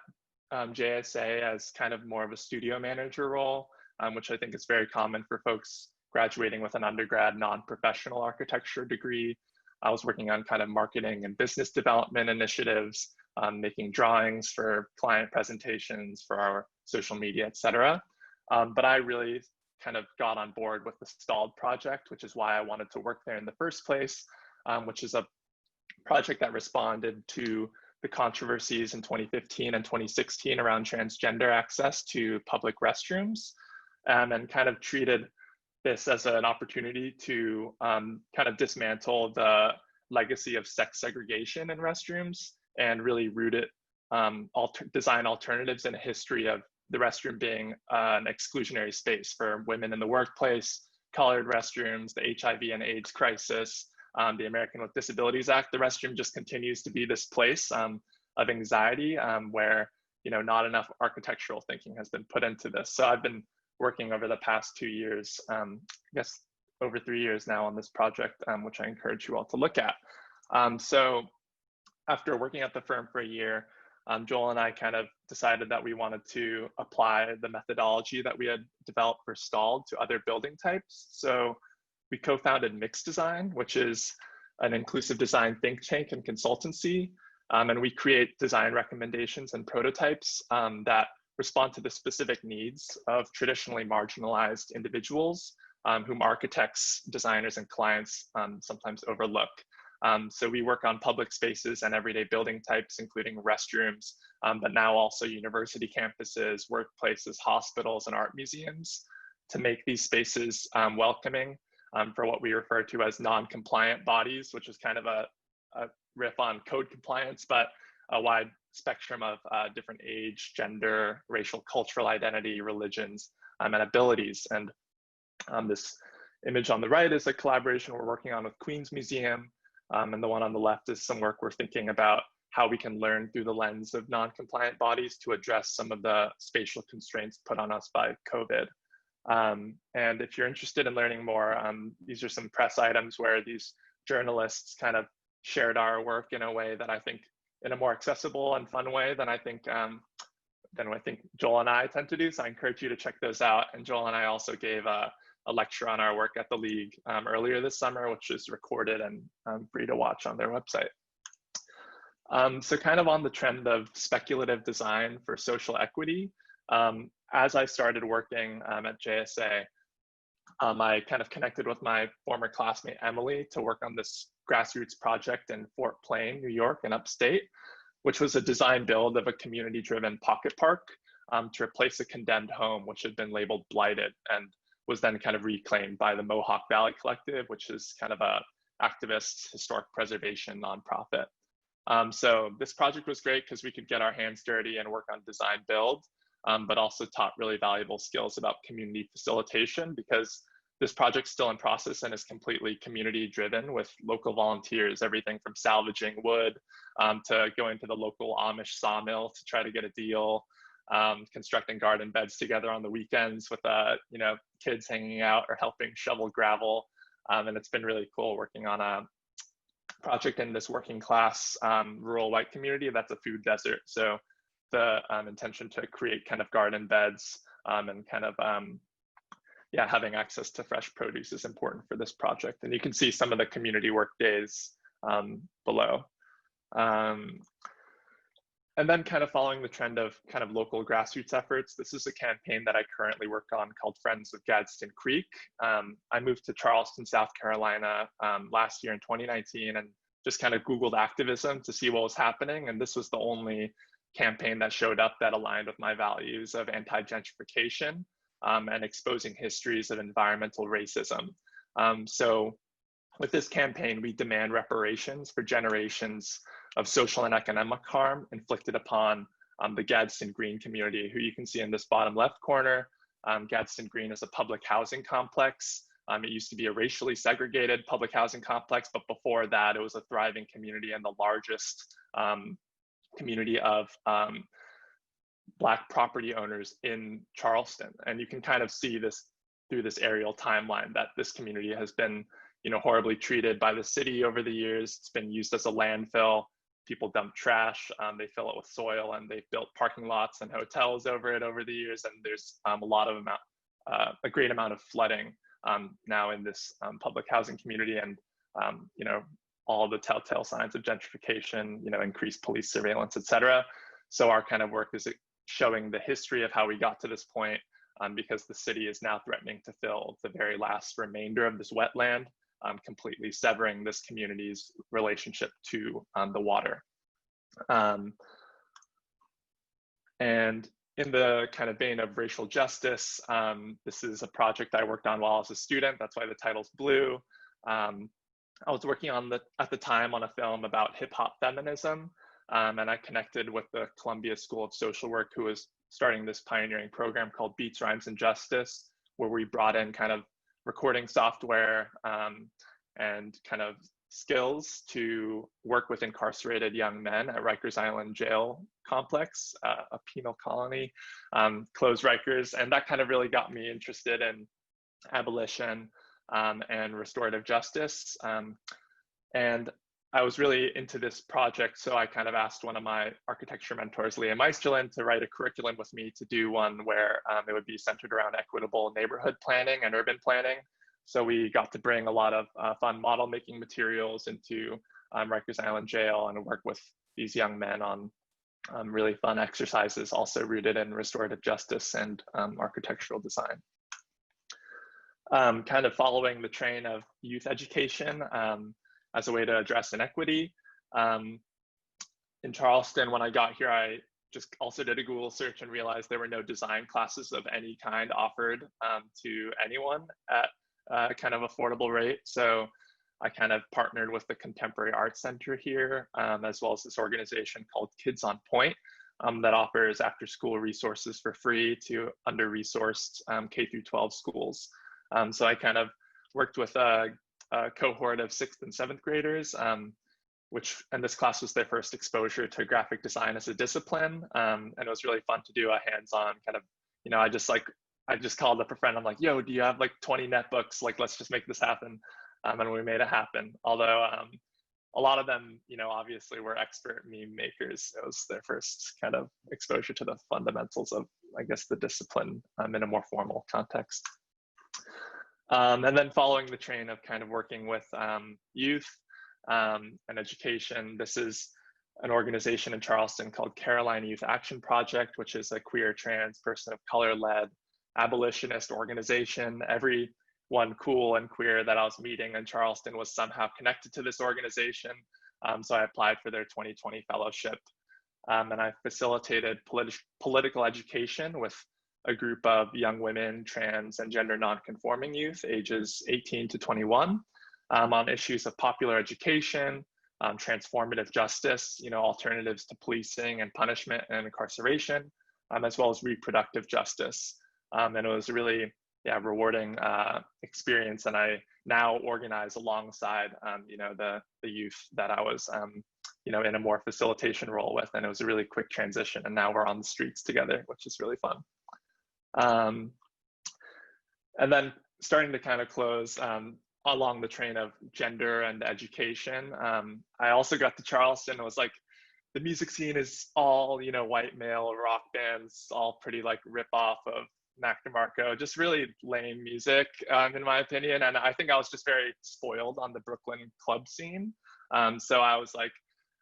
[SPEAKER 4] JSA as kind of more of a studio manager role, which I think is very common for folks graduating with an undergrad non-professional architecture degree. I was working on kind of marketing and business development initiatives, making drawings for client presentations for our social media, et cetera. But I really kind of got on board with the stalled project, which is why I wanted to work there in the first place, which is a project that responded to the controversies in 2015 and 2016 around transgender access to public restrooms, and kind of treated this as an opportunity to kind of dismantle the legacy of sex segregation in restrooms and really root it, design alternatives in a history of the restroom being an exclusionary space for women in the workplace, colored restrooms, the HIV and AIDS crisis, the American with Disabilities Act. The restroom just continues to be this place of anxiety where not enough architectural thinking has been put into this. So I've been working over the past 2 years, I guess over 3 years now on this project, which I encourage you all to look at. So after working at the firm for a year, Joel and I kind of decided that we wanted to apply the methodology that we had developed for stalled to other building types. So we co-founded MIXdesign, which is an inclusive design think tank and consultancy. And we create design recommendations and prototypes that respond to the specific needs of traditionally marginalized individuals whom architects, designers, and clients sometimes overlook. So we work on public spaces and everyday building types, including restrooms, but now also university campuses, workplaces, hospitals, and art museums to make these spaces welcoming for what we refer to as non-compliant bodies, which is kind of a riff on code compliance, but a wide spectrum of different age, gender, racial, cultural identity, religions, and abilities. And this image on the right is a collaboration we're working on with Queens Museum. And the one on the left is some work we're thinking about how we can learn through the lens of non-compliant bodies to address some of the spatial constraints put on us by COVID. And if you're interested in learning more, these are some press items where these journalists kind of shared our work in a way that I think in a more accessible and fun way than I think Joel and I tend to do. So I encourage you to check those out. And Joel and I also gave a lecture on our work at the League earlier this summer, which is recorded and free to watch on their website. So kind of on the trend of speculative design for social equity, as I started working at JSA, I kind of connected with my former classmate, Emily, to work on this grassroots project in Fort Plain, New York, in upstate, which was a design build of a community-driven pocket park to replace a condemned home, which had been labeled blighted and was then kind of reclaimed by the Mohawk Valley Collective, which is kind of a activist historic preservation nonprofit. So this project was great because we could get our hands dirty and work on design build, but also taught really valuable skills about community facilitation because this project's still in process and is completely community driven with local volunteers, everything from salvaging wood to going to the local Amish sawmill to try to get a deal, constructing garden beds together on the weekends with kids hanging out or helping shovel gravel. And it's been really cool working on a project in this working class rural white community that's a food desert. So the intention to create kind of garden beds and kind of having access to fresh produce is important for this project. And you can see some of the community work days below. And then kind of following the trend of kind of local grassroots efforts, this is a campaign that I currently work on called Friends of Gadsden Creek. I moved to Charleston, South Carolina last year in 2019 and just kind of Googled activism to see what was happening. And this was the only campaign that showed up that aligned with my values of anti-gentrification and exposing histories of environmental racism. So with this campaign, we demand reparations for generations of social and economic harm inflicted upon the Gadsden Green community, who you can see in this bottom left corner. Gadsden Green is a public housing complex. It used to be a racially segregated public housing complex, but before that, it was a thriving community and the largest community of Black property owners in Charleston. And you can kind of see this through this aerial timeline that this community has been horribly treated by the city over the years. It's been used as a landfill. People dump trash, they fill it with soil, and they've built parking lots and hotels over it over the years. And there's a great amount of flooding now in this public housing community, and all the telltale signs of gentrification, increased police surveillance, et cetera. So our kind of work is showing the history of how we got to this point, because the city is now threatening to fill the very last remainder of this wetland, completely severing this community's relationship to the water. And in the kind of vein of racial justice, this is a project I worked on while I was a student. That's why the title's blue. I was working on at the time on a film about hip hop feminism. And I connected with the Columbia School of Social Work, who was starting this pioneering program called Beats, Rhymes, and Justice, where we brought in kind of recording software and kind of skills to work with incarcerated young men at Rikers Island Jail Complex, a penal colony, closed Rikers. And that kind of really got me interested in abolition and restorative justice. And I was really into this project, so I kind of asked one of my architecture mentors, Leah Meisterlin, to write a curriculum with me to do one where it would be centered around equitable neighborhood planning and urban planning. So we got to bring a lot of fun model making materials into Rikers Island Jail and work with these young men on really fun exercises, also rooted in restorative justice and architectural design. Kind of following the train of youth education, as a way to address inequity. In Charleston, when I got here, I just also did a Google search and realized there were no design classes of any kind offered to anyone at kind of affordable rate. So I kind of partnered with the Contemporary Arts Center here, as well as this organization called Kids on Point that offers after school resources for free to under-resourced K through 12 schools. So I kind of worked with a cohort of 6th and 7th graders, and this class was their first exposure to graphic design as a discipline. And it was really fun to do a hands-on kind of, I just called up a friend. I'm like, yo, do you have like 20 netbooks? Like, let's just make this happen. And we made it happen. Although a lot of them, obviously were expert meme makers. It was their first kind of exposure to the fundamentals of, I guess, the discipline in a more formal context. And then following the train of kind of working with youth and education, this is an organization in Charleston called Carolina Youth Action Project, which is a queer, trans, person of color-led abolitionist organization. Everyone cool and queer that I was meeting in Charleston was somehow connected to this organization. So I applied for their 2020 fellowship. And I facilitated political education with a group of young women, trans, and gender nonconforming youth, ages 18 to 21, on issues of popular education, transformative justice, alternatives to policing and punishment and incarceration, as well as reproductive justice. And it was really yeah, rewarding experience. And I now organize alongside, you know, the youth that I was, you know, in a more facilitation role with. And it was a really quick transition. And now we're on the streets together, which is really fun. And then starting to kind of close along the train of gender and education, I also got to Charleston and was like, the music scene is all, you know, white male rock bands, all pretty like rip off of Mac DeMarco, just really lame music, in my opinion. And I think I was just very spoiled on the Brooklyn club scene. So I was like,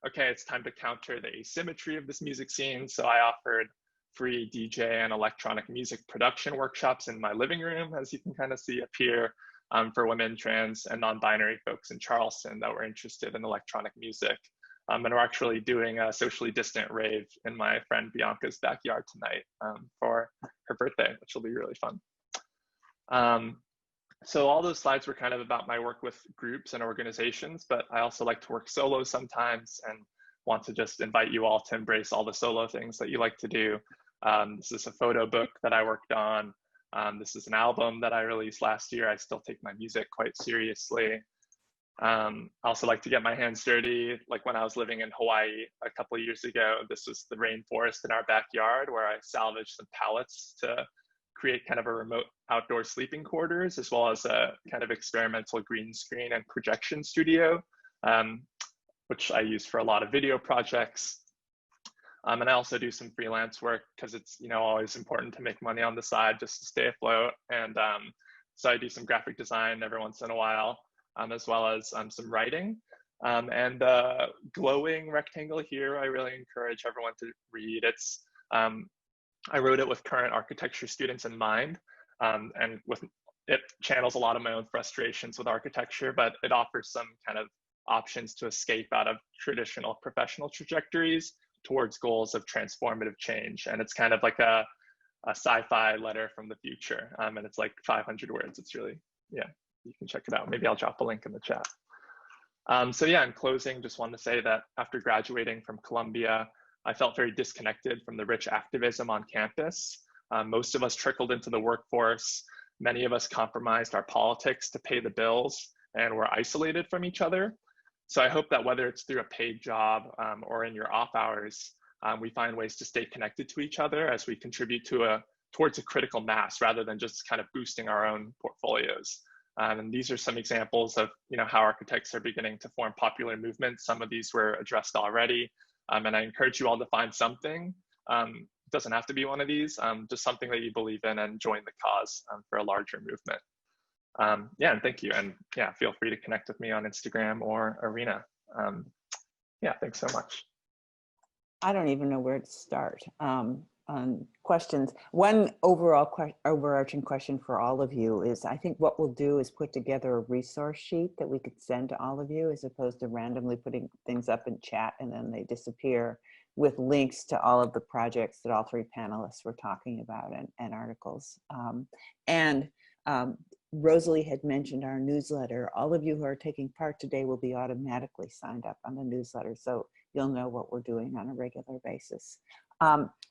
[SPEAKER 4] okay, it's time to counter the asymmetry of this music scene. So I offered free DJ and electronic music production workshops in my living room, as you can kind of see up here, for women, trans, and non-binary folks in Charleston that were interested in electronic music. And we're actually doing a socially distant rave in my friend Bianca's backyard tonight for her birthday, which will be really fun. So all those slides were kind of about my work with groups and organizations, but I also like to work solo sometimes and want to just invite you all to embrace all the solo things that you like to do. This is a photo book that I worked on. This is an album that I released last year. I still take my music quite seriously. I also like to get my hands dirty. Like when I was living in Hawaii a couple of years ago, this was the rainforest in our backyard where I salvaged some pallets to create kind of a remote outdoor sleeping quarters, as well as a kind of experimental green screen and projection studio, which I use for a lot of video projects. And I also do some freelance work because it's, you know, always important to make money on the side just to stay afloat. And so I do some graphic design every once in a while, as well as some writing. And the glowing rectangle here, I really encourage everyone to read. It's, I wrote it with current architecture students in mind, and with it channels a lot of my own frustrations with architecture, but it offers some kind of options to escape out of traditional professional trajectories towards goals of transformative change. And it's kind of like a sci-fi letter from the future. And it's like 500 words. It's really, yeah, you can check it out. Maybe I'll drop a link in the chat. So yeah, in closing, just want to say that after graduating from Columbia, I felt very disconnected from the rich activism on campus. Most of us trickled into the workforce. Many of us compromised our politics to pay the bills and were isolated from each other. So I hope that whether it's through a paid job or in your off hours, we find ways to stay connected to each other as we contribute towards a critical mass rather than just kind of boosting our own portfolios. And these are some examples of, you know, how architects are beginning to form popular movements. Some of these were addressed already. And I encourage you all to find something. It doesn't have to be one of these, just something that you believe in and join the cause for a larger movement. Yeah, and thank you. And yeah, feel free to connect with me on Instagram or Arena. Yeah, thanks so much.
[SPEAKER 5] I don't even know where to start on questions. One overarching question for all of you is, I think what we'll do is put together a resource sheet that we could send to all of you, as opposed to randomly putting things up in chat and then they disappear, with links to all of the projects that all three panelists were talking about and articles. Rosalie had mentioned our newsletter. All of you who are taking part today will be automatically signed up on the newsletter, so you'll know what we're doing on a regular basis.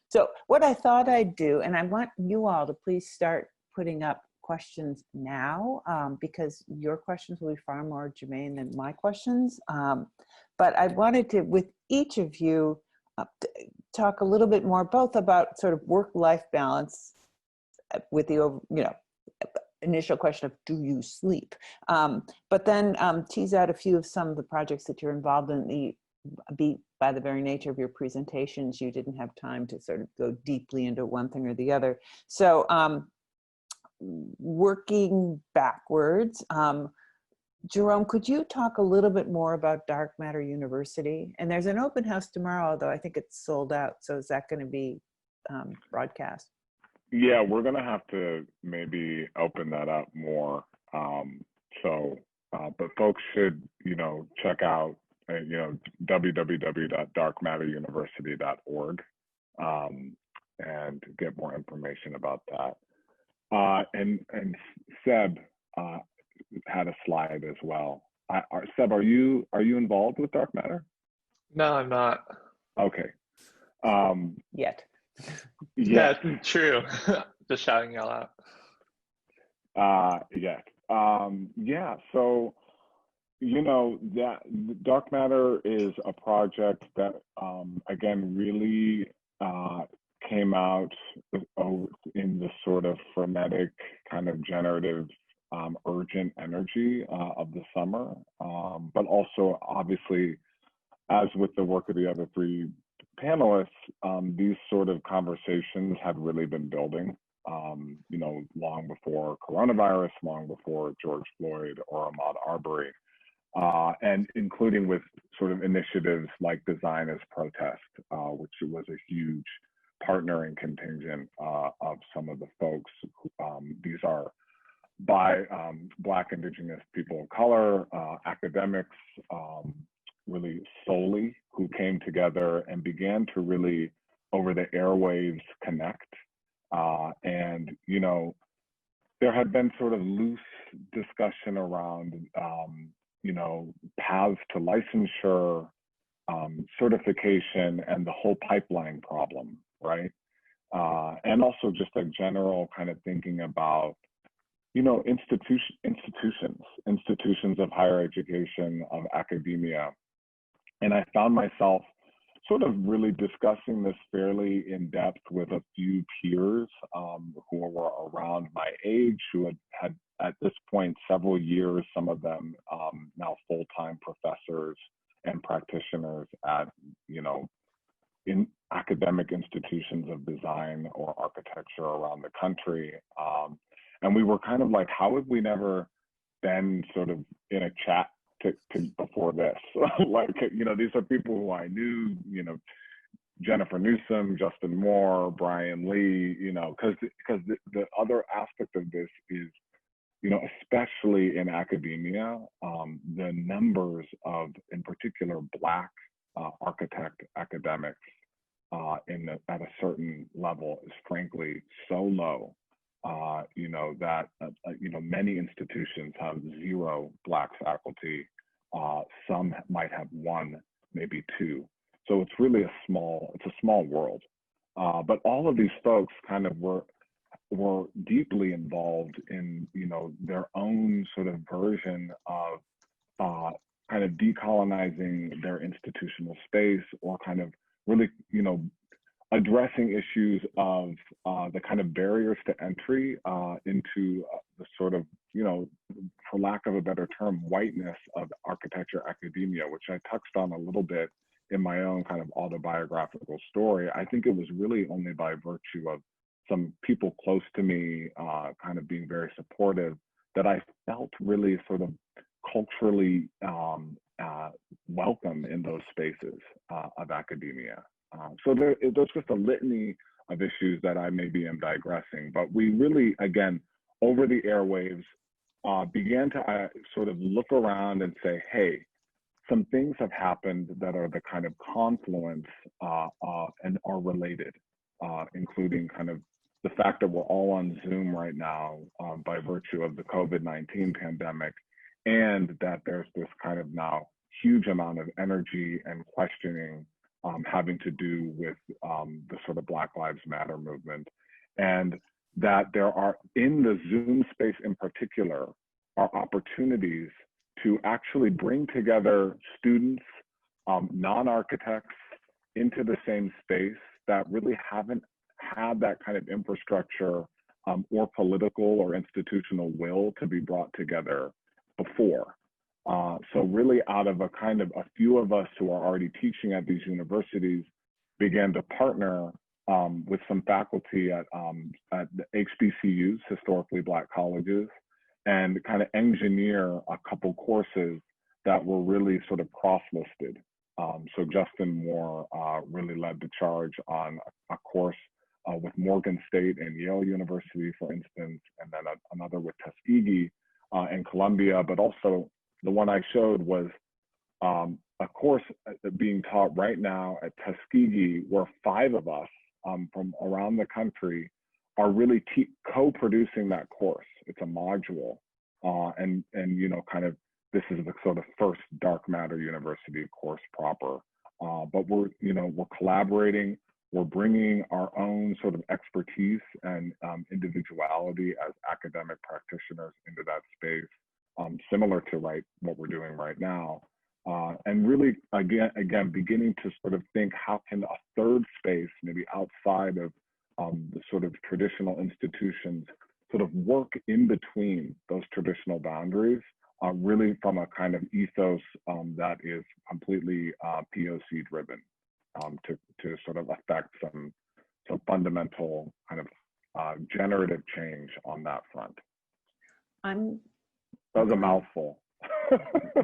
[SPEAKER 5] So what I thought I'd do, and I want you all to please start putting up questions now, because your questions will be far more germane than my questions. But I wanted to, with each of you, talk a little bit more both about sort of work-life balance with the, you know, initial question of do you sleep, but then tease out a few of some of the projects that you're involved in. By the very nature of your presentations, you didn't have time to sort of go deeply into one thing or the other. So working backwards, Jerome, could you talk a little bit more about Dark Matter University? And there's an open house tomorrow, although I think it's sold out. So is that going to be broadcast?
[SPEAKER 2] Yeah, we're going to have to maybe open that up more. But folks should, you know, check out, you know, www.darkmatteruniversity.org and get more information about that. And Seb had a slide as well. Seb, are you involved with Dark Matter?
[SPEAKER 4] No, I'm not.
[SPEAKER 2] Okay.
[SPEAKER 5] Yet.
[SPEAKER 4] Yeah, true. Just shouting y'all out.
[SPEAKER 2] Yes. Yeah, so, you know, that Dark Matter is a project that, again, really came out in the sort of frenetic, kind of generative, urgent energy of the summer. But also, obviously, as with the work of the other three panelists, these sort of conversations had really been building, you know, long before coronavirus, long before George Floyd or Ahmaud Arbery, and including with sort of initiatives like Design as Protest, which was a huge partnering contingent of some of the folks. These are by Black, Indigenous people of color, academics, really solely, who came together and began to really, over the airwaves, connect. And, you know, there had been sort of loose discussion around, you know, paths to licensure, certification, and the whole pipeline problem, right? And also just a general kind of thinking about, you know, institutions of higher education, of academia. And I found myself sort of really discussing this fairly in depth with a few peers who were around my age, who had at this point several years, some of them now full-time professors and practitioners at, you know, in academic institutions of design or architecture around the country. And we were kind of like, how have we never been sort of in a chat to before this? Like, you know, these are people who I knew, you know, Jennifer Newsom, Justin Moore, Brian Lee, you know, because the other aspect of this is, you know, especially in academia, the numbers of, in particular, Black architect academics at a certain level is frankly so low, you know, that, you know, many institutions have 0 Black faculty. Some might have 1, maybe 2. So it's really a small world. But all of these folks kind of were deeply involved in, you know, their own sort of version of kind of decolonizing their institutional space, or kind of really, you know, addressing issues of the kind of barriers to entry into the sort of, you know, for lack of a better term, whiteness of architecture academia, which I touched on a little bit in my own kind of autobiographical story. I think it was really only by virtue of some people close to me kind of being very supportive that I felt really sort of culturally welcome in those spaces of academia. So there's just a litany of issues that I maybe am digressing, but we really, again, over the airwaves, began to sort of look around and say, hey, some things have happened that are the kind of confluence and are related, including kind of the fact that we're all on Zoom right now by virtue of the COVID-19 pandemic, and that there's this kind of now huge amount of energy and questioning having to do with the sort of Black Lives Matter movement. And that there are, in the Zoom space in particular, are opportunities to actually bring together students, non-architects, into the same space that really haven't had that kind of infrastructure or political or institutional will to be brought together before. So really, out of a kind of a few of us who are already teaching at these universities, began to partner with some faculty at the HBCUs, historically Black colleges, and kind of engineer a couple courses that were really sort of cross-listed. So Justin Moore really led the charge on a course with Morgan State and Yale University, for instance, and then another with Tuskegee and Columbia. But also the one I showed was a course being taught right now at Tuskegee, where 5 of us from around the country are really co-producing that course. It's a module, and you know, kind of this is the sort of first Dark Matter University course proper. But we're collaborating, we're bringing our own sort of expertise and individuality as academic practitioners into that space, similar to what we're doing right now. And really, again, beginning to sort of think, how can a third space, maybe outside of the sort of traditional institutions, sort of work in between those traditional boundaries, really from a kind of ethos that is completely POC driven, to sort of affect some fundamental kind of generative change on that front. That was a mouthful.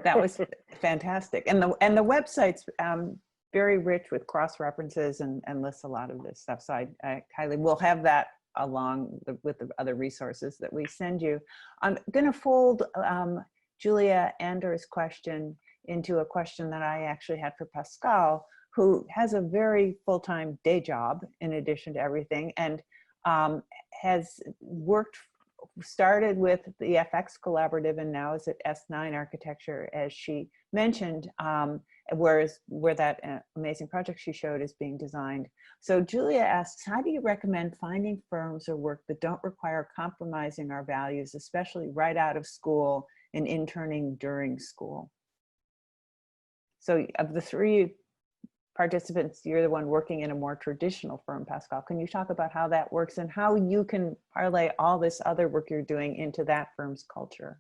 [SPEAKER 5] That was fantastic, and the website's very rich with cross references and lists a lot of this stuff. So I highly, we'll have that along with the other resources that we send you. I'm going to fold Julia Anders' question into a question that I actually had for Pascal, who has a very full-time day job in addition to everything, and has started with the FX Collaborative and now is at S9 Architecture, as she mentioned, where that amazing project she showed is being designed. So Julia asks, how do you recommend finding firms or work that don't require compromising our values, especially right out of school and interning during school? So of the three participants, you're the one working in a more traditional firm, Pascal. Can you talk about how that works and how you can parlay all this other work you're doing into that firm's culture?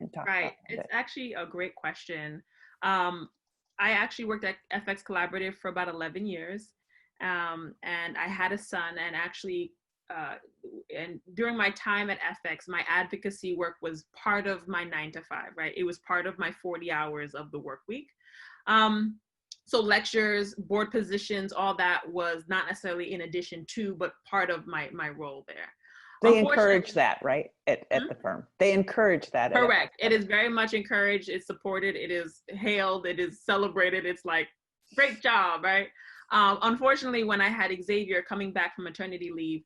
[SPEAKER 5] And talk
[SPEAKER 3] right.
[SPEAKER 5] About
[SPEAKER 3] it's actually a great question. I actually worked at FX Collaborative for about 11 years. And I had a son, and actually, and during my time at FX, my advocacy work was part of my 9 to 5, right? It was part of my 40 hours of the work week. So lectures, board positions, all that was not necessarily in addition to, but part of my role there.
[SPEAKER 5] They encourage that, right? At the firm. They encourage that.
[SPEAKER 3] Correct. It is very much encouraged. It's supported. It is hailed. It is celebrated. It's like, great job, right? Unfortunately, when I had Xavier coming back from maternity leave,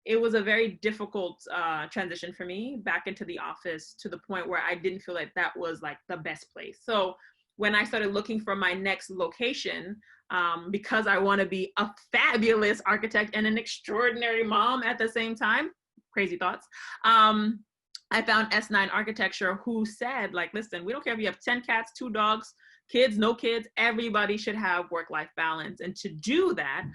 [SPEAKER 3] it was a very difficult transition for me back into the office, to the point where I didn't feel like that was like the best place. So when I started looking for my next location, because I want to be a fabulous architect and an extraordinary mom at the same time, crazy thoughts, I found S9 Architecture, who said, like, listen, we don't care if you have 10 cats, 2 dogs, kids, no kids, everybody should have work-life balance. And to do that,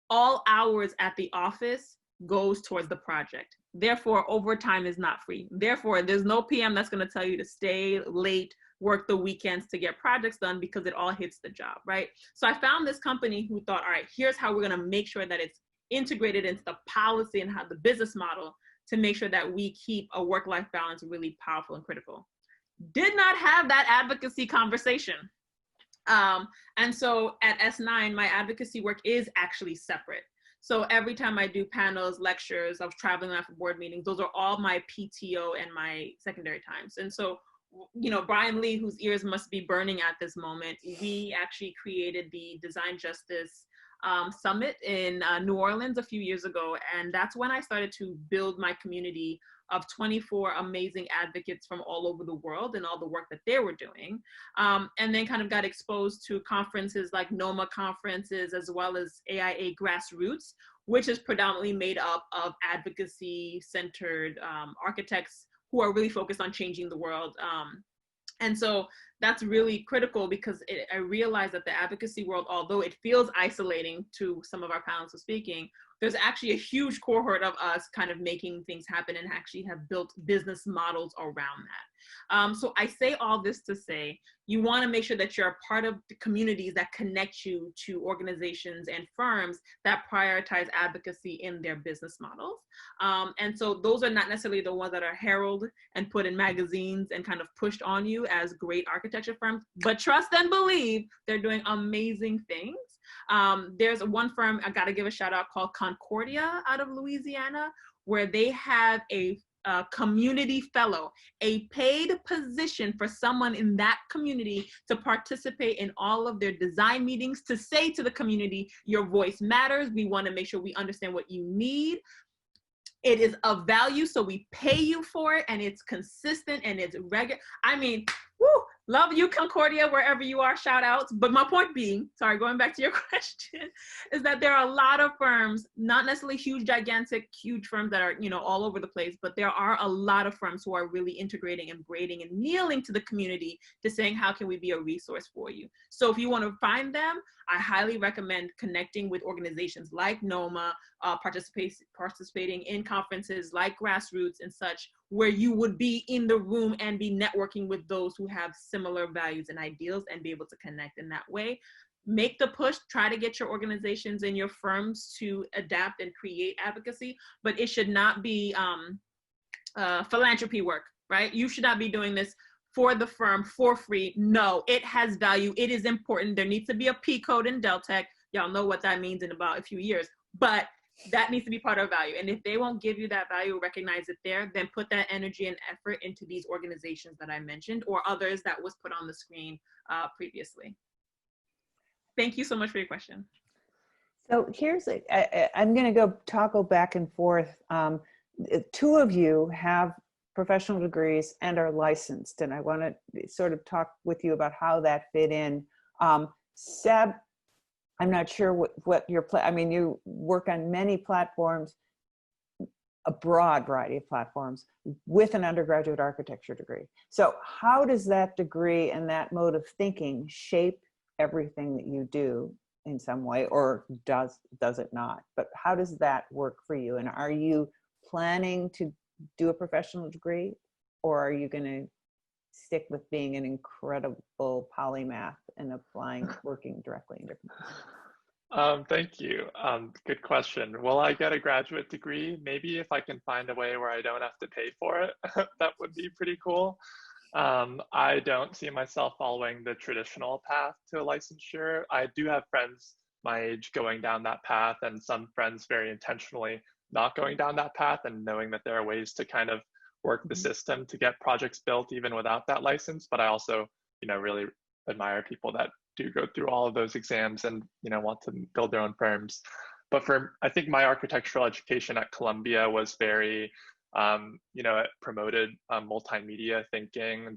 [SPEAKER 3] all hours at the office goes towards the project. Therefore, overtime is not free. Therefore, there's no PM that's going to tell you to stay late, work the weekends to get projects done, because it all hits the job, right? So I found this company who thought, all right, here's how we're going to make sure that it's integrated into the policy and how the business model to make sure that we keep a work-life balance really powerful and critical. Did not have that advocacy conversation. And so at S9, my advocacy work is actually separate. So every time I do panels, lectures, I was traveling around for board meetings, those are all my PTO and my secondary times. And so, you know, Brian Lee, whose ears must be burning at this moment, we actually created the Design Justice Summit in New Orleans a few years ago. And that's when I started to build my community of 24 amazing advocates from all over the world and all the work that they were doing. And then kind of got exposed to conferences like NOMA conferences, as well as AIA Grassroots, which is predominantly made up of advocacy-centered architects who are really focused on changing the world. And so that's really critical, because I realized that the advocacy world, although it feels isolating to some of our panelists speaking, there's actually a huge cohort of us kind of making things happen and actually have built business models around that. So I say all this to say, you want to make sure that you're a part of the communities that connect you to organizations and firms that prioritize advocacy in their business models. And so those are not necessarily the ones that are heralded and put in magazines and kind of pushed on you as great architecture firms, but trust and believe they're doing amazing things. There's one firm I got to give a shout out called Concordia out of Louisiana, where they have a community fellow, a paid position for someone in that community to participate in all of their design meetings, to say to the community, your voice matters. We want to make sure we understand what you need. It is of value, so we pay you for it, and it's consistent and it's regular. I mean, woo, Love you, Concordia, wherever you are, shout outs. But my point being, sorry, going back to your question, is that there are a lot of firms, not necessarily huge, gigantic, huge firms that are, you know, all over the place, but there are a lot of firms who are really integrating and braiding and kneeling to the community to saying, how can we be a resource for you? So if you want to find them, I highly recommend connecting with organizations like NOMA, participating in conferences like Grassroots and such, where you would be in the room and be networking with those who have similar values and ideals and be able to connect in that way. Make the push, try to get your organizations and your firms to adapt and create advocacy, but it should not be philanthropy work, right? You should not be doing this for the firm for free. No, it has value. It is important. There needs to be a P code in Deltec. Y'all know what that means in about a few years, but that needs to be part of value. And if they won't give you that value, recognize it there, then put that energy and effort into these organizations that I mentioned or others that was put on the screen previously. Thank you so much for your question.
[SPEAKER 5] So here's, I'm going to go toggle back and forth. Two of you have professional degrees and are licensed, and I want to sort of talk with you about how that fit in. Seb, I'm not sure what your, I mean, you work on many platforms, a broad variety of platforms with an undergraduate architecture degree. So how does that degree and that mode of thinking shape everything that you do in some way, or does it not? But how does that work for you? And are you planning to do a professional degree, or are you going to stick with being an incredible polymath and applying, working directly in different places?
[SPEAKER 4] Thank you. Good question. Will I get a graduate degree? Maybe if I can find a way where I don't have to pay for it, that would be pretty cool. I don't see myself following the traditional path to licensure. I do have friends my age going down that path, and some friends very intentionally not going down that path and knowing that there are ways to kind of work the system to get projects built even without that license. But I also, you know, really admire people that do go through all of those exams and, you know, want to build their own firms. But I think my architectural education at Columbia was very, you know, it promoted multimedia thinking.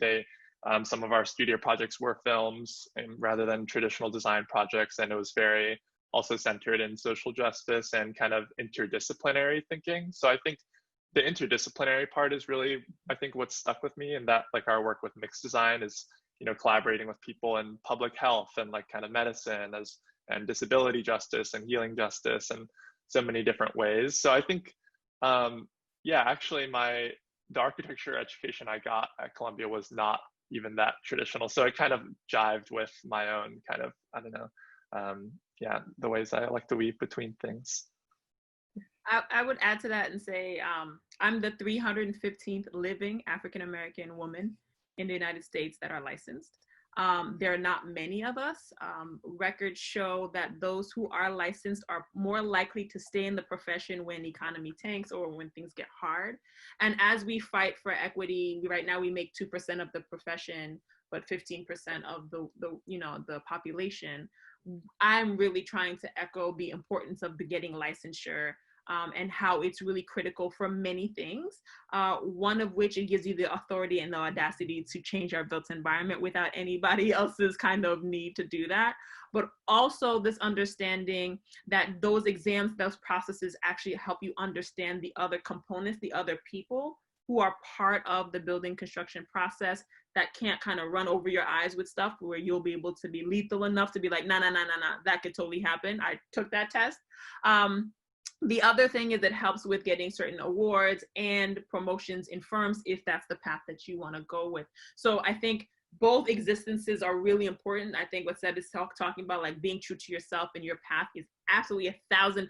[SPEAKER 4] Some of our studio projects were films rather than traditional design projects. And it was very also centered in social justice and kind of interdisciplinary thinking. So I think the interdisciplinary part is really, I think, what stuck with me, and that like our work with MIXdesign is, you know, collaborating with people in public health and like kind of medicine and disability justice and healing justice and so many different ways. So I think, yeah, actually the architecture education I got at Columbia was not even that traditional. So it kind of jived with my own kind of, I don't know, yeah, the ways I like to weave between things.
[SPEAKER 3] I would add to that and say, I'm the 315th living African-American woman in the United States that are licensed. There are not many of us. Records show that those who are licensed are more likely to stay in the profession when the economy tanks or when things get hard. And as we fight for equity, right now we make 2% of the profession, but 15% of the population. I'm really trying to echo the importance of getting licensure. And how it's really critical for many things, one of which it gives you the authority and the audacity to change our built environment without anybody else's kind of need to do that. But also this understanding that those exams, those processes actually help you understand the other components, the other people who are part of the building construction process that can't kind of run over your eyes with stuff where you'll be able to be lethal enough to be like, nah, that could totally happen. I took that test. The other thing is it helps with getting certain awards and promotions in firms if that's the path that you want to go with. So I think both existences are really important. I think what Seb is talking about, like being true to yourself and your path, is absolutely 1000%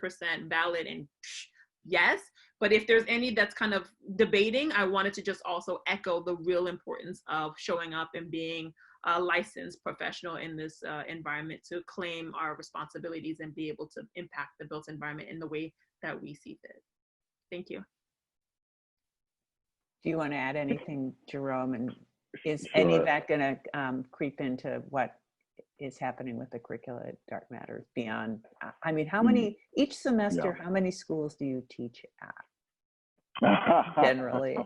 [SPEAKER 3] valid and yes. But if there's any that's kind of debating, I wanted to just also echo the real importance of showing up and being a licensed professional in this environment to claim our responsibilities and be able to impact the built environment in the way that we see fit. Thank you.
[SPEAKER 5] Do you want to add anything, Jerome? And is
[SPEAKER 2] Sure.
[SPEAKER 5] any of that going to creep into what is happening with the curricula at Dark Matters beyond? I mean, how many, each semester, how many schools do you teach at, generally?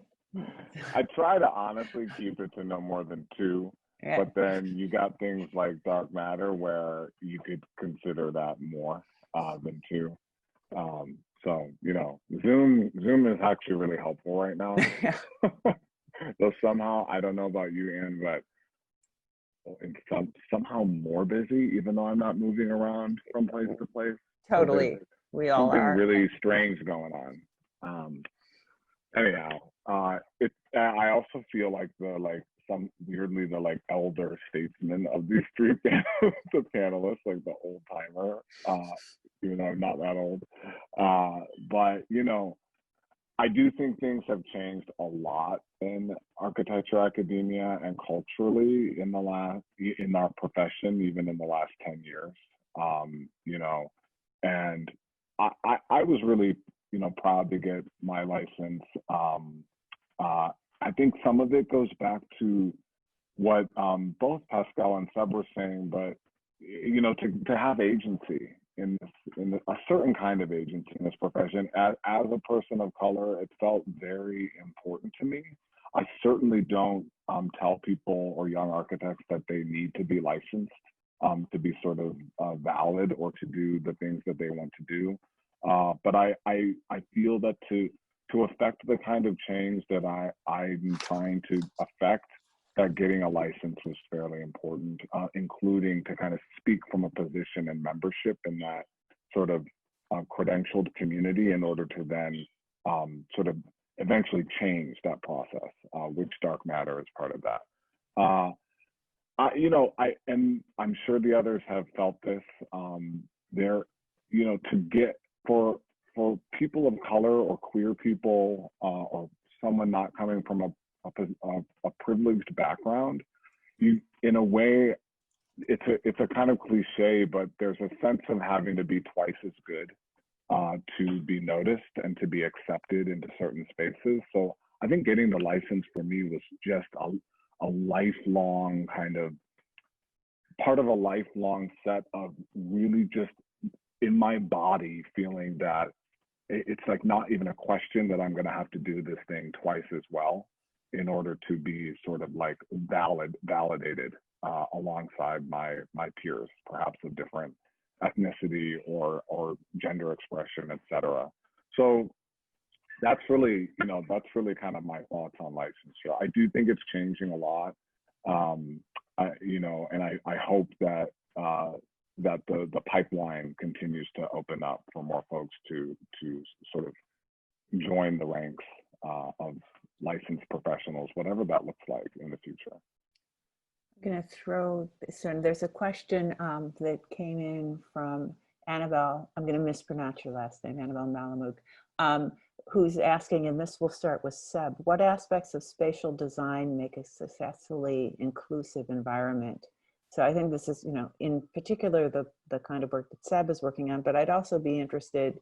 [SPEAKER 2] I try to honestly keep it to no more than 2.
[SPEAKER 5] Yeah.
[SPEAKER 2] But then you got things like dark matter where you could consider that more than two. So, you know, Zoom is actually really helpful right now. So somehow, I don't know about you, Anne, but it's somehow more busy, even though I'm not moving around from place to place.
[SPEAKER 5] Totally. We all
[SPEAKER 2] something
[SPEAKER 5] are.
[SPEAKER 2] really strange going on. Anyhow, I also feel like some weirdly the elder statesman of these three the panelists, like the old timer, even though I'm not that old. But you know, I do think things have changed a lot in architecture academia and culturally in our profession, even in the last 10 years. You know, and I was really, you know, proud to get my license. I think some of it goes back to what both Pascal and Seb were saying, but you know, to have agency in a certain kind of agency in this profession. As a person of color, it felt very important to me. I certainly don't tell people or young architects that they need to be licensed to be sort of valid or to do the things that they want to do. But I feel that to affect the kind of change that I'm trying to affect, that getting a license was fairly important, including to kind of speak from a position and membership in that sort of credentialed community in order to then sort of eventually change that process, which dark matter is part of that. You know, I'm sure the others have felt this. You know, to get for people of color or queer people or someone not coming from a privileged background, in a way, it's a kind of cliche, but there's a sense of having to be twice as good to be noticed and to be accepted into certain spaces. So I think getting the license for me was just a lifelong kind of part of a lifelong set of really just in my body feeling that it's like not even a question that I'm going to have to do this thing twice as well in order to be sort of like validated alongside my peers, perhaps of different ethnicity or gender expression, etc. So that's really, you know, that's really kind of my thoughts on licensure. I do think it's changing a lot, you know, and I hope that that the pipeline continues to open up for more folks to sort of join the ranks of licensed professionals, whatever that looks like in the future.
[SPEAKER 5] I'm going to throw this in. There's a question that came in from Annabelle. I'm going to mispronounce your last name, Annabelle Malamud, who's asking, and this will start with Seb, what aspects of spatial design make a successfully inclusive environment? So I think this is, you know, in particular, the kind of work that Seb is working on, but I'd also be interested,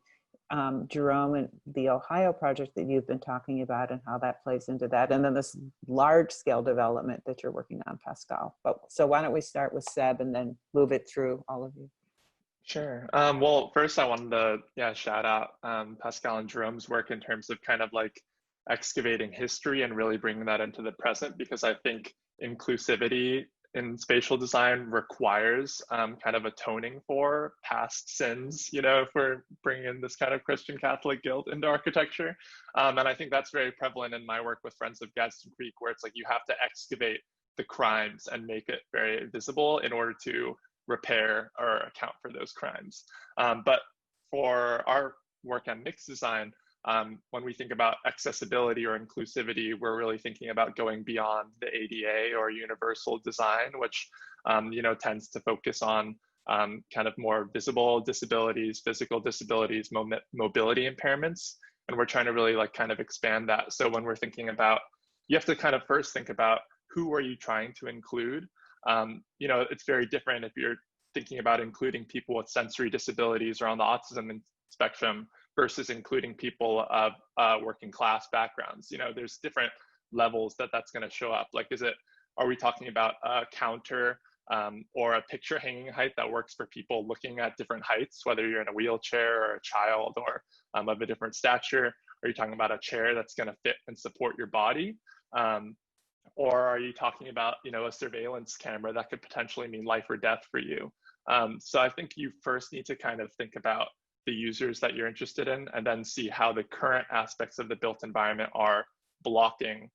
[SPEAKER 5] Jerome, and the Ohio project that you've been talking about and how that plays into that. And then this large scale development that you're working on, Pascal. So why don't we start with Seb and then move it through all of you.
[SPEAKER 4] Sure. Well, first I wanted to shout out Pascal and Jerome's work in terms of kind of like excavating history and really bringing that into the present, because I think inclusivity in spatial design requires kind of atoning for past sins, you know, if we're bringing in this kind of Christian Catholic guilt into architecture. And I think that's very prevalent in my work with Friends of Gadsden Creek, where it's like you have to excavate the crimes and make it very visible in order to repair or account for those crimes. But for our work on MIXdesign, when we think about accessibility or inclusivity, we're really thinking about going beyond the ADA or universal design, which you know, tends to focus on kind of more visible disabilities, physical disabilities, mobility impairments. And we're trying to really like kind of expand that. So when we're thinking about, you have to kind of first think about who are you trying to include? You know, it's very different if you're thinking about including people with sensory disabilities or on the autism spectrum versus including people of working class backgrounds. You know, there's different levels that's going to show up. Like, are we talking about a counter or a picture hanging height that works for people looking at different heights, whether you're in a wheelchair or a child or of a different stature? Are you talking about a chair that's going to fit and support your body? Or are you talking about, a surveillance camera that could potentially mean life or death for you? So I think you first need to kind of think about the users that you're interested in, and then see how the current aspects of the built environment are blocking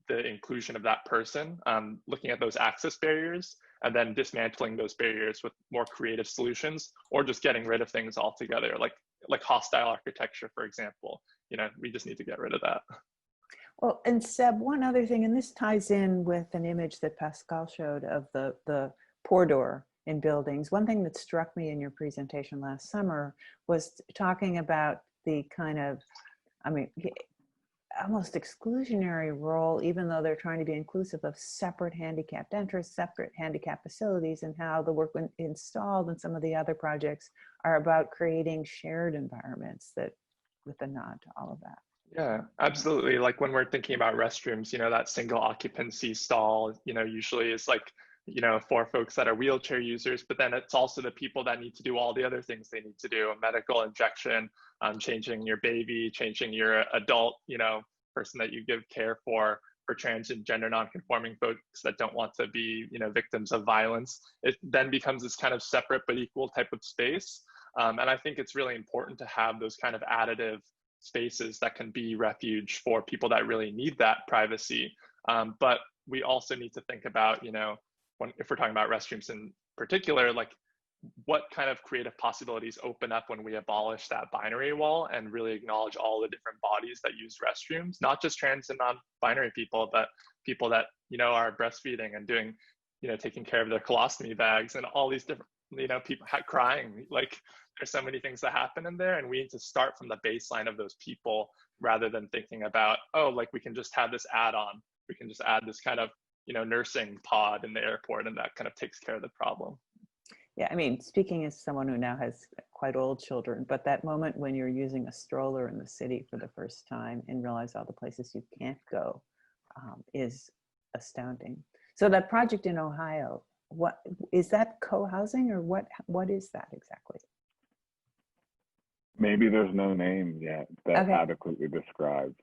[SPEAKER 4] the inclusion of that person, looking at those access barriers, and then dismantling those barriers with more creative solutions, or just getting rid of things altogether, like hostile architecture, for example. We just need to get rid of that.
[SPEAKER 5] Well, and Seb, one other thing, and this ties in with an image that Pascal showed of the corridor in buildings. One thing that struck me in your presentation last summer was talking about the kind of, almost exclusionary role, even though they're trying to be inclusive, of separate handicapped entrances, separate handicapped facilities, and how the work when installed in some of the other projects are about creating shared environments that, with a nod to all of that.
[SPEAKER 4] Yeah, absolutely. Like when we're thinking about restrooms, that single occupancy stall, usually is like, for folks that are wheelchair users, but then it's also the people that need to do all the other things they need to do: a medical injection, changing your baby, changing your adult, person that you give care for trans and gender non-conforming folks that don't want to be, victims of violence. It then becomes this kind of separate but equal type of space. And I think it's really important to have those kind of additive spaces that can be refuge for people that really need that privacy. But we also need to think about, if we're talking about restrooms in particular, like what kind of creative possibilities open up when we abolish that binary wall and really acknowledge all the different bodies that use restrooms, not just trans and non-binary people, but people that, are breastfeeding and doing, taking care of their colostomy bags and all these different, people crying. Like there's so many things that happen in there, and we need to start from the baseline of those people rather than thinking about, oh, like we can just have this add-on. We can just add this kind of, nursing pod in the airport, and that kind of takes care of the problem.
[SPEAKER 5] Yeah, speaking as someone who now has quite old children, but that moment when you're using a stroller in the city for the first time and realize all the places you can't go is astounding. So that project in Ohio, what is that, co-housing, or what is that exactly?
[SPEAKER 2] Maybe there's no name yet that adequately describes.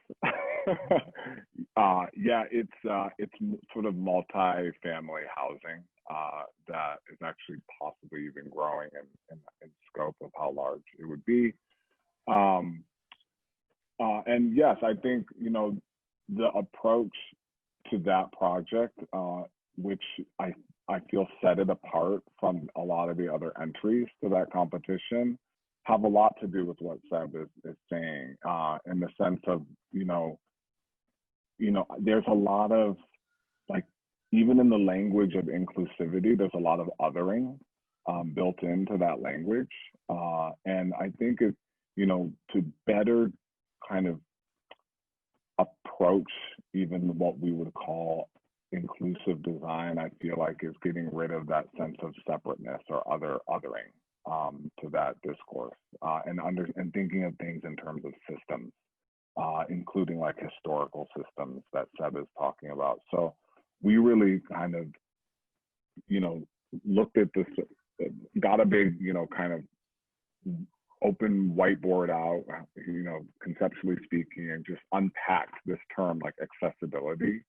[SPEAKER 2] Yeah, it's sort of multi-family housing that is actually possibly even growing in scope of how large it would be. And yes, I think, the approach to that project, which I feel set it apart from a lot of the other entries to that competition, have a lot to do with what Seb is saying, in the sense of, there's a lot of, like, even in the language of inclusivity, there's a lot of othering built into that language. And I think it, to better kind of approach even what we would call inclusive design, I feel like is getting rid of that sense of separateness or othering to that discourse, and thinking of things in terms of systems, including like historical systems that Seb is talking about. So we really kind of, looked at this, got a big, kind of open whiteboard out, conceptually speaking, and just unpacked this term like accessibility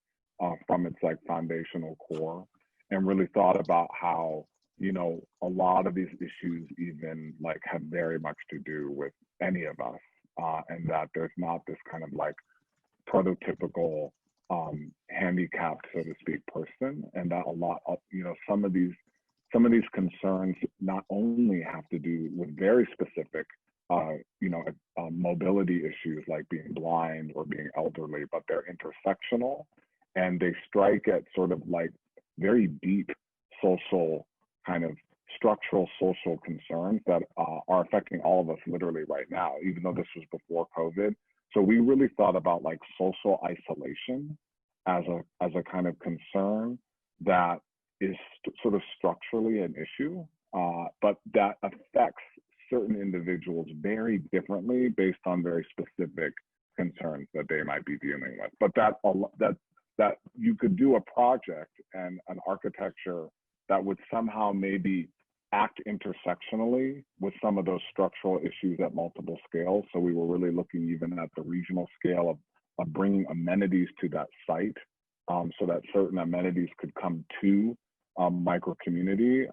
[SPEAKER 2] from its like foundational core, and really thought about how, a lot of these issues even like have very much to do with any of us, and that there's not this kind of like prototypical handicapped, so to speak, person, and that a lot of, some of these concerns not only have to do with very specific, mobility issues like being blind or being elderly, but they're intersectional, and they strike at sort of like very deep social kind of structural social concerns that are affecting all of us literally right now, even though this was before COVID. So we really thought about like social isolation as a kind of concern that is sort of structurally an issue, but that affects certain individuals very differently based on very specific concerns that they might be dealing with. But that you could do a project and an architecture that would somehow maybe act intersectionally with some of those structural issues at multiple scales. So we were really looking even at the regional scale of bringing amenities to that site so that certain amenities could come to micro community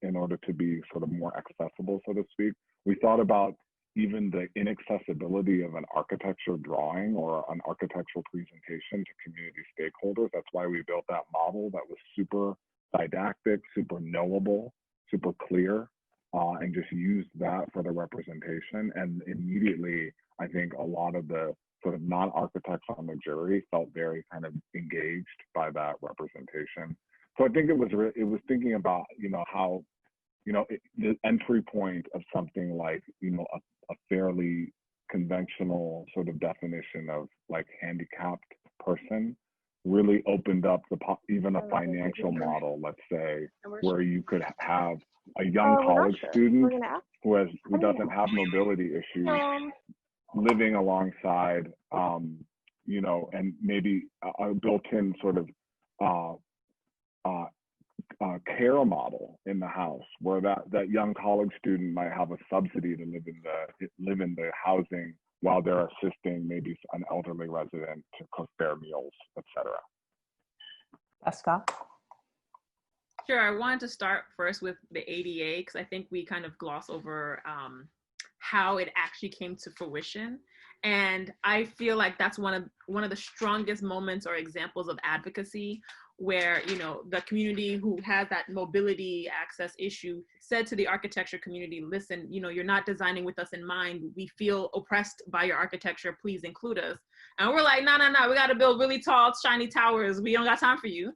[SPEAKER 2] in order to be sort of more accessible, so to speak. We thought about even the inaccessibility of an architecture drawing or an architectural presentation to community stakeholders. That's why we built that model that was super didactic, super knowable, super clear, and just used that for the representation. And immediately, I think a lot of the sort of non-architects on the jury felt very kind of engaged by that representation. So I think it was thinking about, you know, how, you know, the entry point of something like, you know, a fairly conventional sort of definition of like handicapped person really opened up even a financial model, let's say, where you could have a young college student who doesn't have mobility issues living alongside, you know, and maybe a built-in sort of care model in the house, where that young college student might have a subsidy to live in the housing while they're assisting maybe an elderly resident to cook their meals, etc.
[SPEAKER 5] Pascal?
[SPEAKER 3] Sure, I wanted to start first with the ADA, because I think we kind of gloss over how it actually came to fruition. And I feel like that's one of the strongest moments or examples of advocacy, where, you know, the community who has that mobility access issue said to the architecture community, listen, you know, you're not designing with us in mind. We feel oppressed by your architecture. Please include us. And we're like, no, we got to build really tall, shiny towers. We don't got time for you.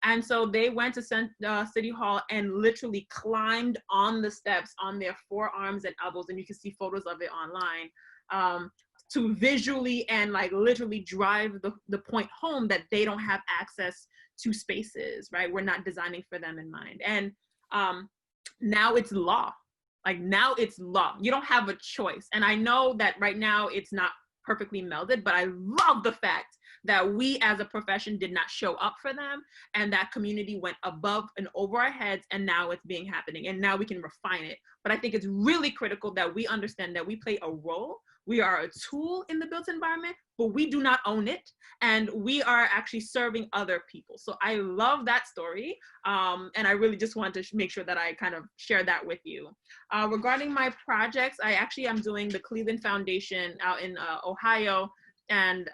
[SPEAKER 3] And so they went to City Hall and literally climbed on the steps on their forearms and elbows. And you can see photos of it online, to visually and like literally drive the point home that they don't have access to spaces, right? We're not designing for them in mind. And now it's law. Like now it's law. You don't have a choice. And I know that right now it's not perfectly melded, but I love the fact that we as a profession did not show up for them, and that community went above and over our heads, and now it's happening, and now we can refine it. But I think it's really critical that we understand that we play a role. We are a tool in the built environment, but we do not own it, and we are actually serving other people. So I love that story, and I really just wanted to make sure that I kind of share that with you. Regarding my projects, I actually am doing the Cleveland Foundation out in Ohio, and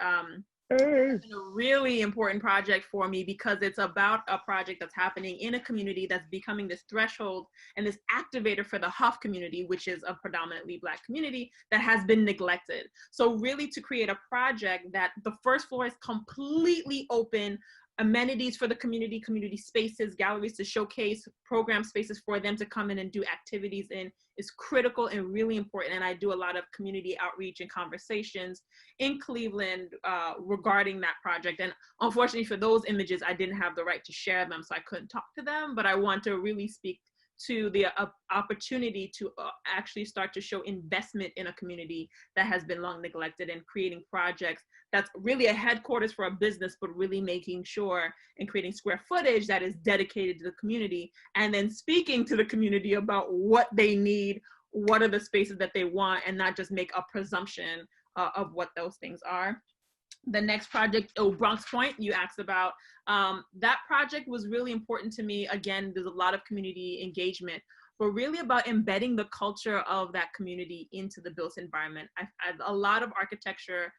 [SPEAKER 3] it's a really important project for me because it's about a project that's happening in a community that's becoming this threshold and this activator for the Huff community, which is a predominantly Black community that has been neglected. So really to create a project that the first floor is completely open, amenities for the community spaces, galleries to showcase, program spaces for them to come in and do activities in, is critical and really important. And I do a lot of community outreach and conversations in Cleveland regarding that project. And unfortunately for those images, I didn't have the right to share them, so I couldn't talk to them, but I want to really speak to the opportunity to actually start to show investment in a community that has been long neglected, and creating projects that's really a headquarters for a business, but really making sure and creating square footage that is dedicated to the community, and then speaking to the community about what they need, what are the spaces that they want, and not just make a presumption of what those things are. The next project, Bronx Point, you asked about, that project was really important to me. Again, there's a lot of community engagement, but really about embedding the culture of that community into the built environment. A lot of architecture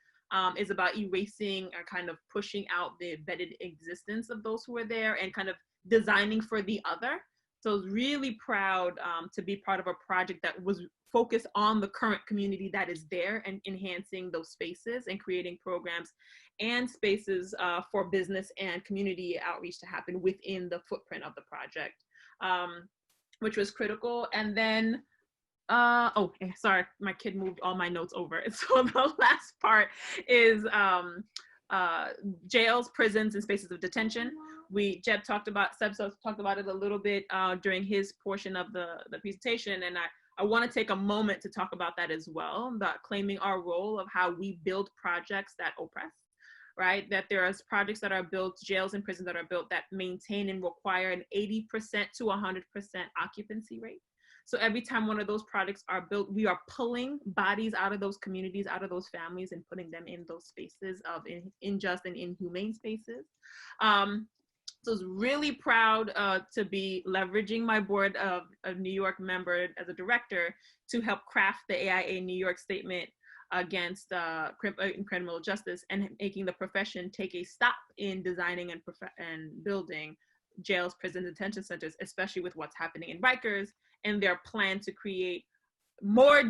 [SPEAKER 3] is about erasing or kind of pushing out the embedded existence of those who are there and kind of designing for the other. So I was really proud to be part of a project that was focused on the current community that is there and enhancing those spaces and creating programs and spaces for business and community outreach to happen within the footprint of the project, which was critical. And then, sorry, my kid moved all my notes over. So the last part is jails, prisons, and spaces of detention. Seb talked about it a little bit during his portion of the presentation, and I want to take a moment to talk about that as well, about claiming our role of how we build projects that oppress, right? That there are projects that are built, jails and prisons that are built that maintain and require an 80% to 100% occupancy rate. So every time one of those projects are built, we are pulling bodies out of those communities, out of those families, and putting them in those spaces of unjust and inhumane spaces. So I was really proud to be leveraging my board of New York member as a director to help craft the AIA New York statement against criminal justice, and making the profession take a stop in designing and building jails, prisons, detention centers, especially with what's happening in Rikers and their plan to create more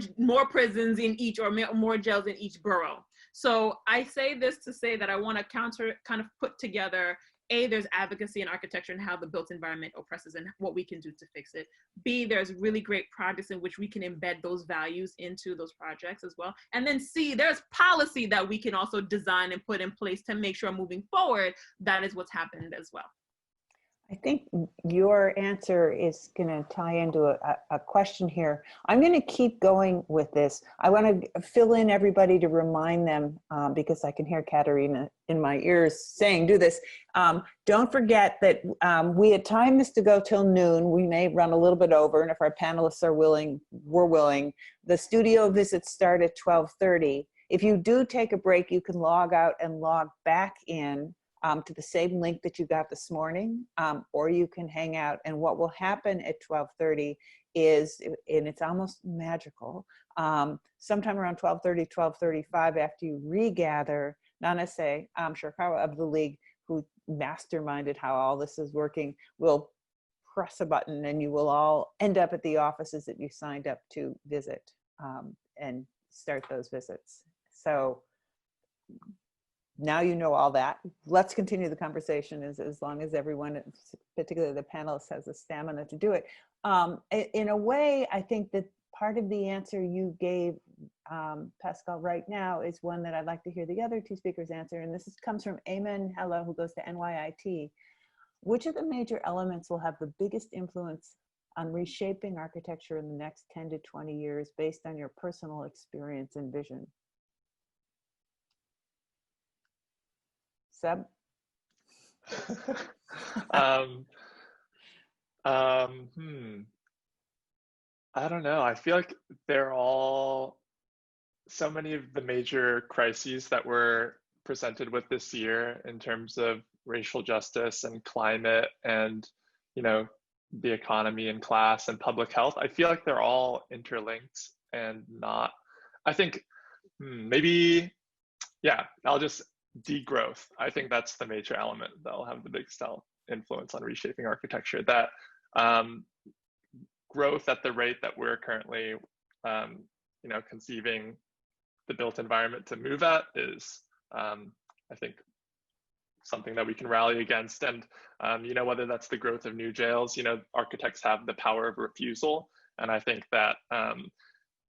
[SPEAKER 3] prisons in each, or more jails in each borough. So I say this to say that I want to kind of put together, A, there's advocacy in architecture and how the built environment oppresses and what we can do to fix it. B, there's really great projects in which we can embed those values into those projects as well. And then C, there's policy that we can also design and put in place to make sure moving forward, that is what's happened as well.
[SPEAKER 5] I think your answer is going to tie into a question here. I'm going to keep going with this. I want to fill in everybody to remind them, because I can hear Katerina in my ears saying, do this. Don't forget that we had timed this to go till noon. We may run a little bit over, and if our panelists are willing, we're willing. The studio visits start at 12:30. If you do take a break, you can log out and log back in to the same link that you got this morning, or you can hang out. And what will happen at 12:30 is, and it's almost magical, sometime around 12:30, 12:35, after you regather, Nanase Shirkawa of the League, who masterminded how all this is working, will press a button and you will all end up at the offices that you signed up to visit, and start those visits. So now you know all that. Let's continue the conversation as long as everyone, particularly the panelists, has the stamina to do it. In a way, I think that part of the answer you gave, Pascal, right now is one that I'd like to hear the other two speakers answer. And this comes from Amen Hella, who goes to NYIT. Which of the major elements will have the biggest influence on reshaping architecture in the next 10 to 20 years based on your personal experience and vision? Seb?
[SPEAKER 4] I don't know. I feel like they're all, so many of the major crises that were presented with this year in terms of racial justice and climate and, you know, the economy and class and public health, I feel like they're all interlinked and not, I think maybe, yeah, I'll just degrowth. I think that's the major element that'll have the biggest influence on reshaping architecture. That growth at the rate that we're currently, you know, conceiving the built environment to move at is, I think, something that we can rally against. And, you know, whether that's the growth of new jails, you know, architects have the power of refusal. And I think that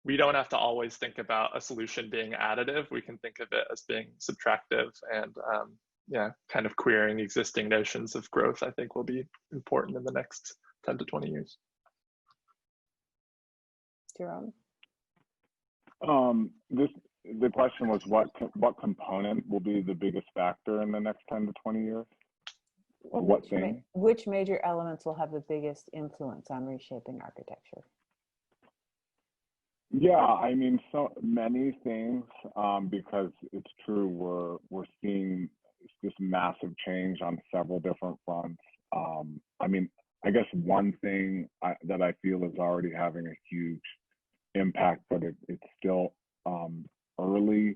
[SPEAKER 4] we don't have to always think about a solution being additive. We can think of it as being subtractive, and yeah, kind of queering existing notions of growth, I think, will be important in the next 10 to 20 years.
[SPEAKER 5] Jerome?
[SPEAKER 2] The question was what component will be the biggest factor in the next 10 to 20 years? Or what thing?
[SPEAKER 5] Which major elements will have the biggest influence on reshaping architecture?
[SPEAKER 2] Yeah, I mean, so many things, because it's true, we're seeing this massive change on several different fronts. I mean, I guess one thing that I feel is already having a huge impact, but it's still early,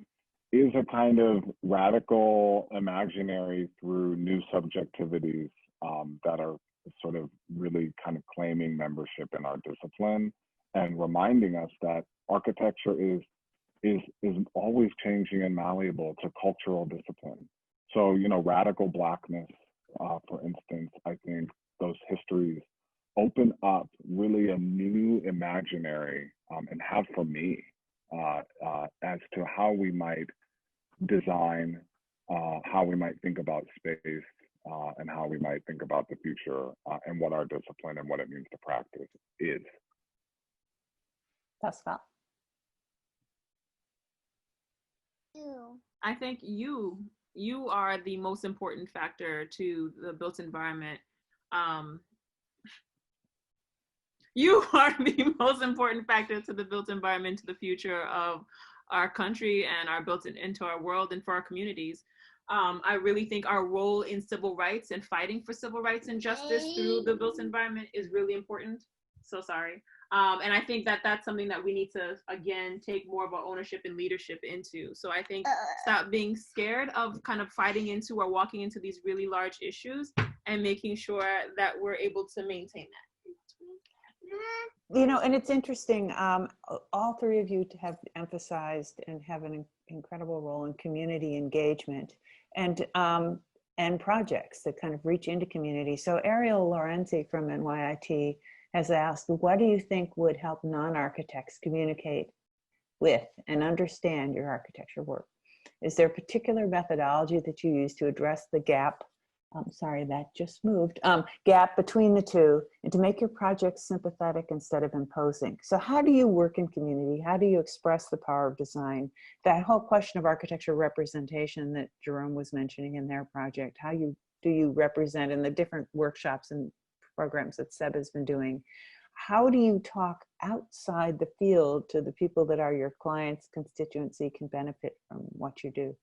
[SPEAKER 2] is a kind of radical imaginary through new subjectivities that are sort of really kind of claiming membership in our discipline and reminding us that architecture is always changing and malleable to cultural discipline. So, you know, radical Blackness, for instance, I think those histories open up really a new imaginary, and have for me, as to how we might design, how we might think about space, and how we might think about the future, and what our discipline and what it means to practice is.
[SPEAKER 5] Pascal?
[SPEAKER 3] I think you are the most important factor to the built environment. You are the most important factor to the built environment, to the future of our country and our built into our world and for our communities. I really think our role in civil rights and fighting for civil rights and justice through the built environment is really important. So sorry. And I think that that's something that we need to, again, take more of our ownership and leadership into. So I think stop being scared of kind of fighting into or walking into these really large issues and making sure that we're able to maintain that.
[SPEAKER 5] You know, and it's interesting, all three of you have emphasized and have an incredible role in community engagement and projects that kind of reach into community. So Ariel Lorenzi from NYIT has asked, what do you think would help non-architects communicate with and understand your architecture work? Is there a particular methodology that you use to address the gap, sorry, that just moved, gap between the two, and to make your projects sympathetic instead of imposing? So how do you work in community? How do you express the power of design? That whole question of architecture representation that Jerome was mentioning in their project, how do you represent in the different workshops and programs that Seb has been doing? How do you talk outside the field to the people that are your clients' constituency can benefit from what you do?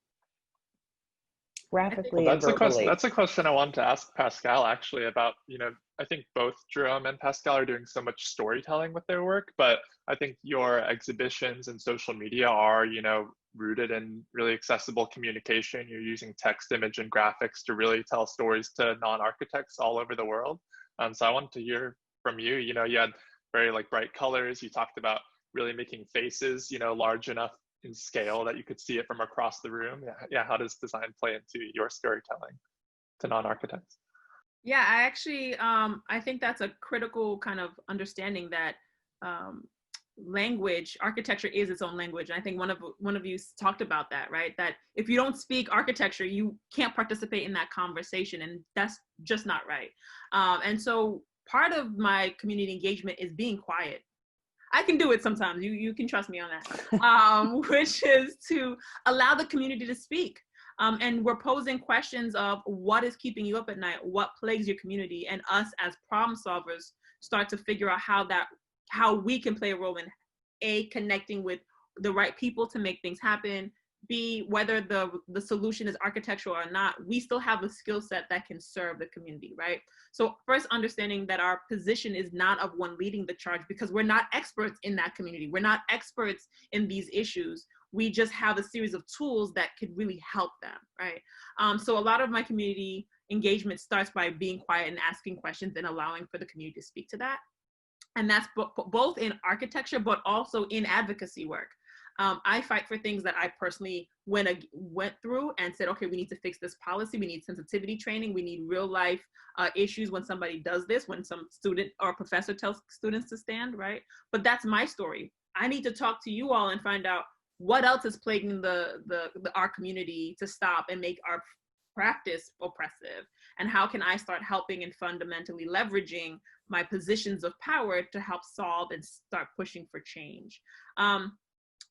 [SPEAKER 5] Graphically and verbally.
[SPEAKER 4] That's a question I wanted to ask Pascal actually about, you know, I think both Jerome and Pascal are doing so much storytelling with their work, but I think your exhibitions and social media are, you know, rooted in really accessible communication. You're using text, image, and graphics to really tell stories to non-architects all over the world. So I wanted to hear from you. You know, you had very like bright colors. You talked about really making faces, you know, large enough in scale that you could see it from across the room. Yeah. How does design play into your storytelling to non-architects?
[SPEAKER 3] Yeah, I actually, I think that's a critical kind of understanding that language, architecture is its own language. And I think one of you talked about that, right? That if you don't speak architecture, you can't participate in that conversation, and that's just not right. And so part of my community engagement is being quiet. I can do it sometimes. You can trust me on that, which is to allow the community to speak. And we're posing questions of what is keeping you up at night, what plagues your community, and us as problem solvers start to figure out how we can play a role in A, connecting with the right people to make things happen, B, whether the solution is architectural or not, we still have a skill set that can serve the community, right? So first, understanding that our position is not of one leading the charge, because we're not experts in that community. We're not experts in these issues. We just have a series of tools that could really help them, right? So a lot of my community engagement starts by being quiet and asking questions and allowing for the community to speak to that. And that's both in architecture, but also in advocacy work. I fight for things that I personally went through and said, okay, we need to fix this policy. We need sensitivity training. We need real life issues when somebody does this, when some student or professor tells students to stand, right? But that's my story. I need to talk to you all and find out what else is plaguing our community to stop and make our practice oppressive, and how can I start helping and fundamentally leveraging my positions of power to help solve and start pushing for change.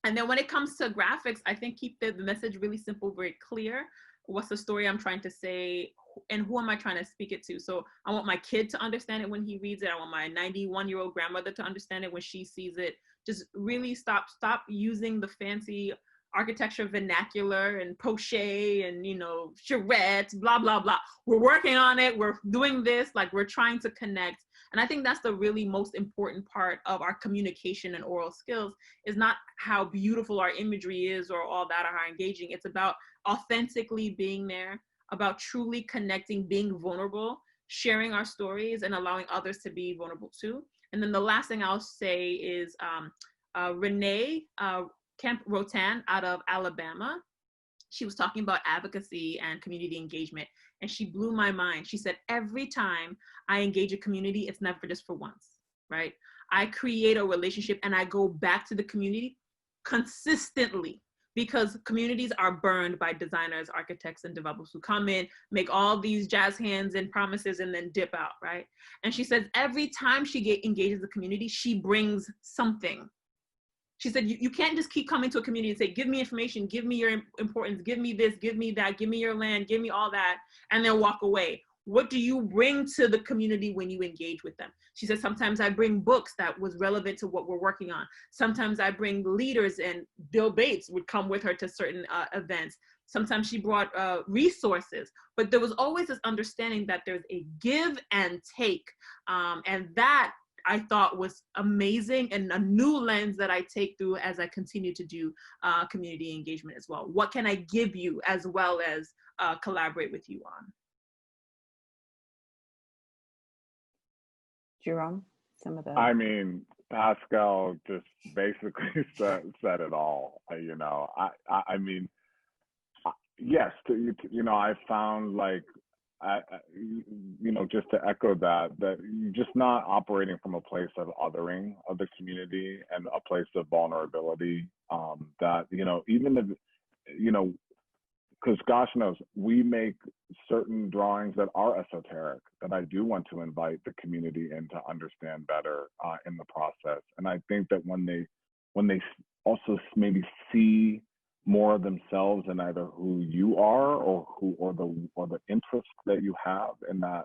[SPEAKER 3] And then when it comes to graphics, I think keep the message really simple, very clear. What's the story I'm trying to say, and who am I trying to speak it to? So I want my kid to understand it when he reads it. I want my 91-year-old grandmother to understand it when she sees it. Just really stop using the fancy architecture vernacular and poche and, you know, charrettes, blah, blah, blah. We're working on it. We're doing this, like we're trying to connect. And I think that's the really most important part of our communication and oral skills, is not how beautiful our imagery is or all that or how engaging. It's about authentically being there, about truly connecting, being vulnerable, sharing our stories and allowing others to be vulnerable too. And then the last thing I'll say is Renee Kemp-Rotan out of Alabama. She was talking about advocacy and community engagement, and she blew my mind. She said, every time I engage a community, it's never just for once, right? I create a relationship and I go back to the community consistently, because communities are burned by designers, architects, and developers who come in, make all these jazz hands and promises, and then dip out, right? And she says every time she engages the community, she brings something. She said, you can't just keep coming to a community and say, give me information, give me your importance, give me this, give me that, give me your land, give me all that, and then walk away. what do you bring to the community when you engage with them? She said, sometimes I bring books that was relevant to what we're working on. Sometimes I bring leaders, and Bill Bates would come with her to certain events. Sometimes she brought resources, but there was always this understanding that there's a give and take. And that I thought was amazing, and a new lens that I take through as I continue to do community engagement as well. What can I give you as well as collaborate with you on?
[SPEAKER 5] Jerome, some of the.
[SPEAKER 2] I mean, Pascal just basically said it all. You know, I mean, yes, you know, I found like, you know, just to echo that you're just not operating from a place of othering of the community and a place of vulnerability. That, you know, even if, you know, because gosh knows, we make certain drawings that are esoteric that I do want to invite the community in to understand better in the process. And I think that when they also maybe see more of themselves in either who you are or the interest that you have in that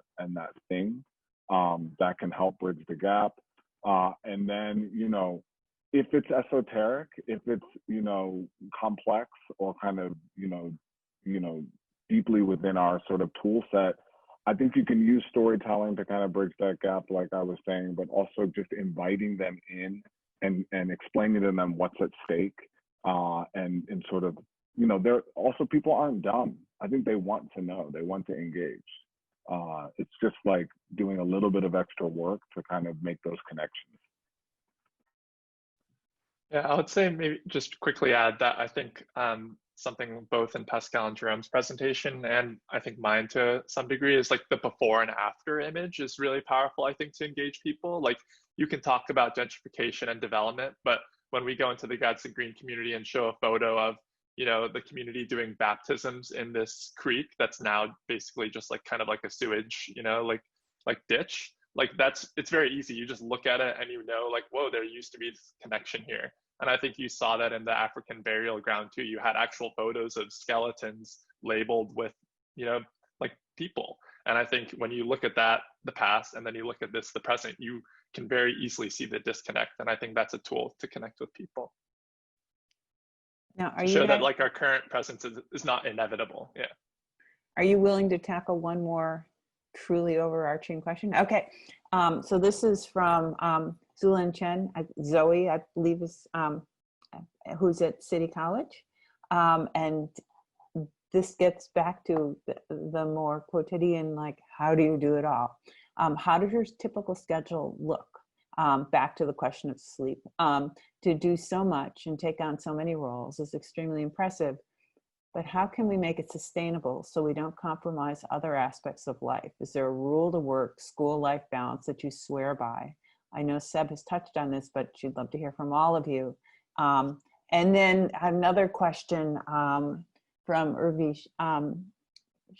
[SPEAKER 2] thing, that can help bridge the gap. And then, you know, if it's esoteric, if it's, you know, complex or kind of, you know, deeply within our sort of tool set, I think you can use storytelling to kind of bridge that gap, like I was saying, but also just inviting them in and explaining to them what's at stake. And sort of, you know, there also, people aren't dumb. I think they want to know, they want to engage. It's just like doing a little bit of extra work to kind of make those connections.
[SPEAKER 4] Yeah, I would say maybe just quickly add that I think something both in Pascal and Jerome's presentation, and I think mine to some degree, is like the before and after image is really powerful, I think, to engage people. Like, you can talk about gentrification and development, but when we go into the Gadsden Green community and show a photo of, you know, the community doing baptisms in this creek that's now basically just like kind of like a sewage, you know, like ditch, like it's very easy. You just look at it and you know, like, whoa, there used to be this connection here. And I think you saw that in the African burial ground too. You had actual photos of skeletons labeled with, you know, like people. And I think when you look at that, the past, and then you look at this, the present, you can very easily see the disconnect. And I think that's a tool to connect with people.
[SPEAKER 5] Now, are
[SPEAKER 4] to
[SPEAKER 5] you
[SPEAKER 4] show
[SPEAKER 5] guys,
[SPEAKER 4] that like our current presence is not inevitable. Yeah.
[SPEAKER 5] Are you willing to tackle one more truly overarching question? Okay. So this is from Zulin Chen, Zoe, I believe is, who's at City College. And this gets back to the more quotidian, like, how do you do it all? How does your typical schedule look? Back to the question of sleep. To do so much and take on so many roles is extremely impressive, but how can we make it sustainable so we don't compromise other aspects of life? Is there a rule to work, school-life balance that you swear by? I know Seb has touched on this, but she'd love to hear from all of you. And then another question from Urvi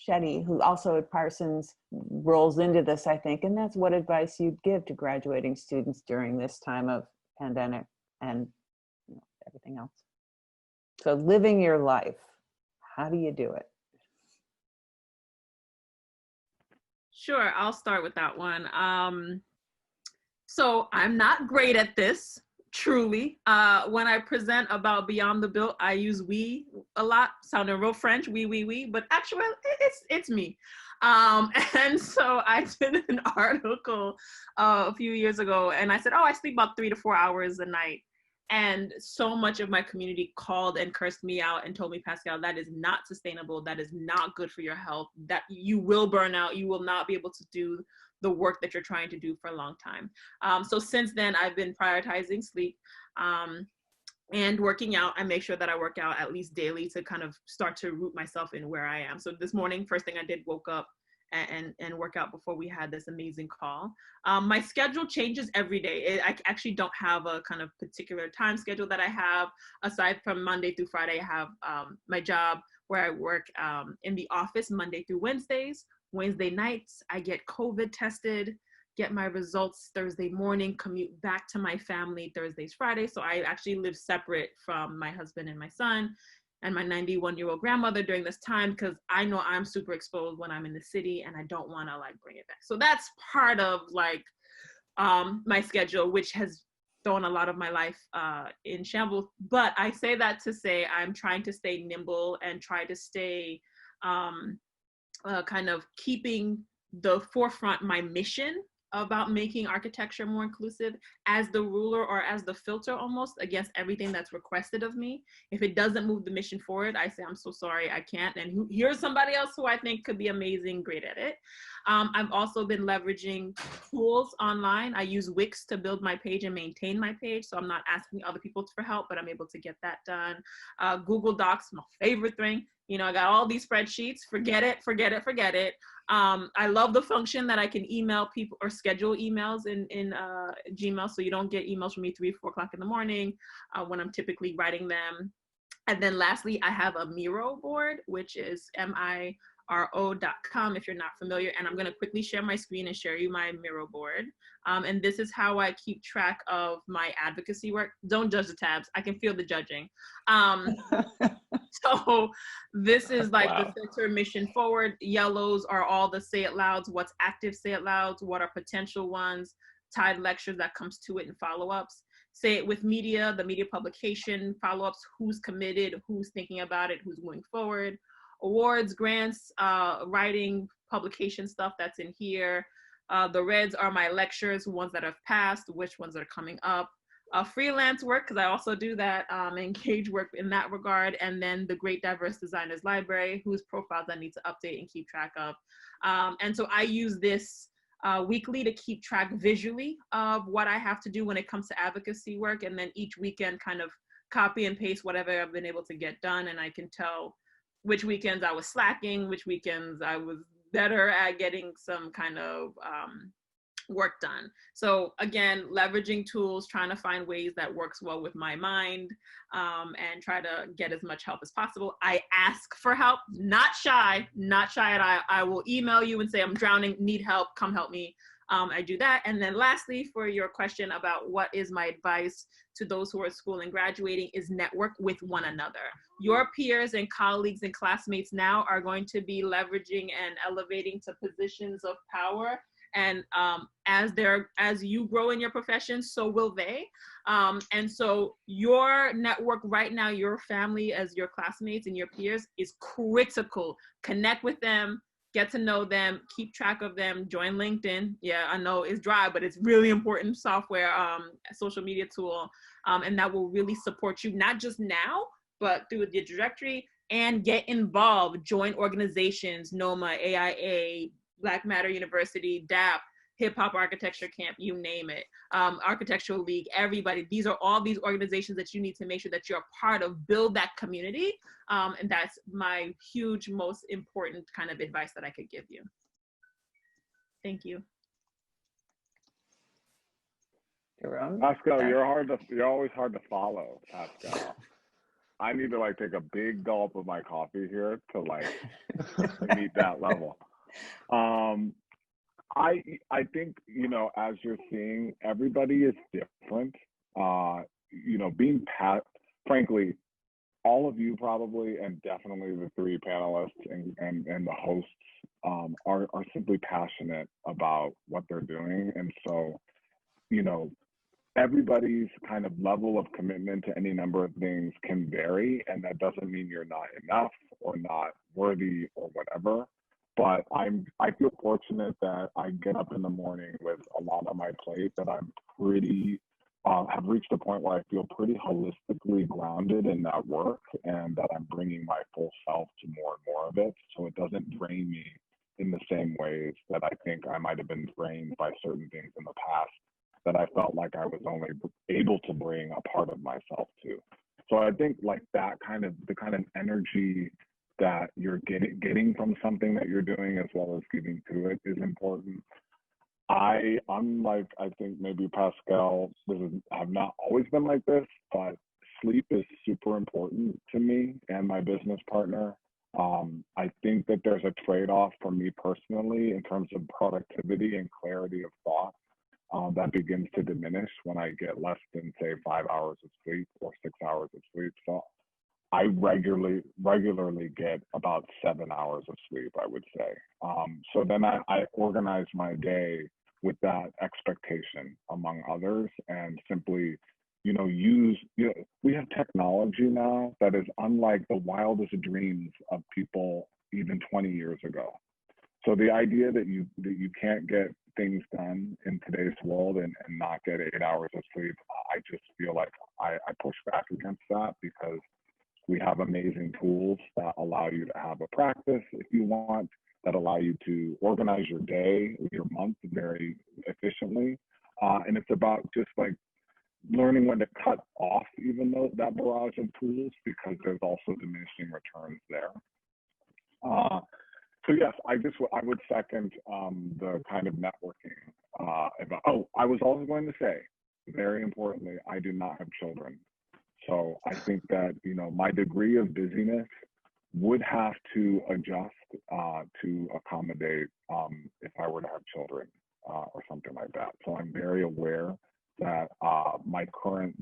[SPEAKER 5] Shetty, who also at Parsons rolls into this, I think, and that's what advice you'd give to graduating students during this time of pandemic and, you know, everything else. So living your life, how do you do it?
[SPEAKER 3] Sure, I'll start with that one. So I'm not great at this, truly. When I present about Beyond the Built, I use we a lot, sounding real French, we, but actually it's me. And so I did an article a few years ago, and I said, oh, I sleep about 3 to 4 hours a night. And so much of my community called and cursed me out and told me, Pascal, that is not sustainable. That is not good for your health. That you will burn out. You will not be able to do the work that you're trying to do for a long time. So since then, I've been prioritizing sleep and working out. I make sure that I work out at least daily to kind of start to root myself in where I am. So this morning, first thing I did, woke up and work out before we had this amazing call. My schedule changes every day. I actually don't have a kind of particular time schedule that I have. Aside from Monday through Friday, I have my job where I work in the office Monday through Wednesdays. Wednesday nights, I get COVID tested, get my results Thursday morning, commute back to my family Thursdays, Fridays. So I actually live separate from my husband and my son. and my 91-year-old grandmother during this time, because I know I'm super exposed when I'm in the city and I don't want to like bring it back. So that's part of like my schedule, which has thrown a lot of my life in shambles. But I say that to say I'm trying to stay nimble and try to stay kind of keeping the forefront my mission about making architecture more inclusive as the ruler or as the filter almost against everything that's requested of me. If it doesn't move the mission forward, I say, I'm so sorry, I can't. And here's somebody else who I think could be amazing, great at it. I've also been leveraging tools online. I use Wix to build my page and maintain my page. So I'm not asking other people for help, but I'm able to get that done. Google Docs, my favorite thing. You know, I got all these spreadsheets, forget it. I love the function that I can email people or schedule emails in Gmail, so you don't get emails from me 3 or 4 o'clock in the morning when I'm typically writing them. And then lastly, I have a Miro board, which is MIRO.com if you're not familiar. And I'm gonna quickly share my screen and share you my Miro board. And this is how I keep track of my advocacy work. Don't judge the tabs, I can feel the judging. So this is like wow. The center mission forward. Yellows are all the say it louds, what's active say it louds, what are potential ones, tied lectures that comes to it and follow-ups. Say it with media, the media publication, follow-ups, who's committed, who's thinking about it, who's moving forward. Awards, grants, writing, publication stuff that's in here. The reds are my lectures, ones that have passed, which ones are coming up. Freelance work, because I also do that, engage work in that regard, and then the Great Diverse Designers Library, whose profiles I need to update and keep track of. And so I use this weekly to keep track visually of what I have to do when it comes to advocacy work, and then each weekend kind of copy and paste whatever I've been able to get done, and I can tell which weekends I was slacking, which weekends I was better at getting some kind of work done. So again, leveraging tools, trying to find ways that works well with my mind, and try to get as much help as possible. I ask for help, not shy at I will email you and say, I'm drowning, need help, come help me. I do that. And then lastly, for your question about what is my advice to those who are at school and graduating, is network with one another. Your peers and colleagues and classmates now are going to be leveraging and elevating to positions of power. And as you grow in your profession, so will they. And so your network right now, your family as your classmates and your peers is critical. Connect with them, get to know them, keep track of them, join LinkedIn. Yeah, I know it's dry, but it's really important software, social media tool. And that will really support you, not just now, but through the trajectory, and get involved, join organizations, NOMA, AIA, Black Matter University, DAP, Hip Hop Architecture Camp, you name it, Architectural League, everybody. These are all these organizations that you need to make sure that you're a part of, build that community. And that's my huge, most important kind of advice that I could give you. Thank you.
[SPEAKER 5] Jerome?
[SPEAKER 2] Pascal, you're always hard to follow, Pascal. I need to like take a big gulp of my coffee here to like meet that level. I think, you know, as you're seeing, everybody is different. You know, frankly, all of you probably, and definitely the 3 panelists and the hosts are simply passionate about what they're doing. And so, you know, everybody's kind of level of commitment to any number of things can vary, and that doesn't mean you're not enough or not worthy or whatever. But I feel fortunate that I get up in the morning with a lot on my plate, that I'm pretty, have reached a point where I feel pretty holistically grounded in that work, and that I'm bringing my full self to more and more of it. So it doesn't drain me in the same ways that I think I might have been drained by certain things in the past that I felt like I was only able to bring a part of myself to. So I think like the kind of energy that you're getting from something that you're doing, as well as giving to it, is important. I'm like, I think maybe Pascal, I've not always been like this, but sleep is super important to me and my business partner. I think that there's a trade-off for me personally in terms of productivity and clarity of thought that begins to diminish when I get less than, say, 5 hours of sleep or 6 hours of sleep. So I regularly get about 7 hours of sleep, I would say. So then I organize my day with that expectation, among others, and simply, we have technology now that is unlike the wildest dreams of people even 20 years ago. So the idea that you can't get things done in today's world and not get 8 hours of sleep, I just feel like I push back against that, because we have amazing tools that allow you to have a practice if you want, that allow you to organize your day, your month very efficiently. And it's about just like learning when to cut off even though that barrage of tools, because there's also diminishing returns there. So yes, I would second the kind of networking. I was also going to say, very importantly, I do not have children. So I think that, my degree of busyness would have to adjust to accommodate if I were to have children or something like that. So I'm very aware that my current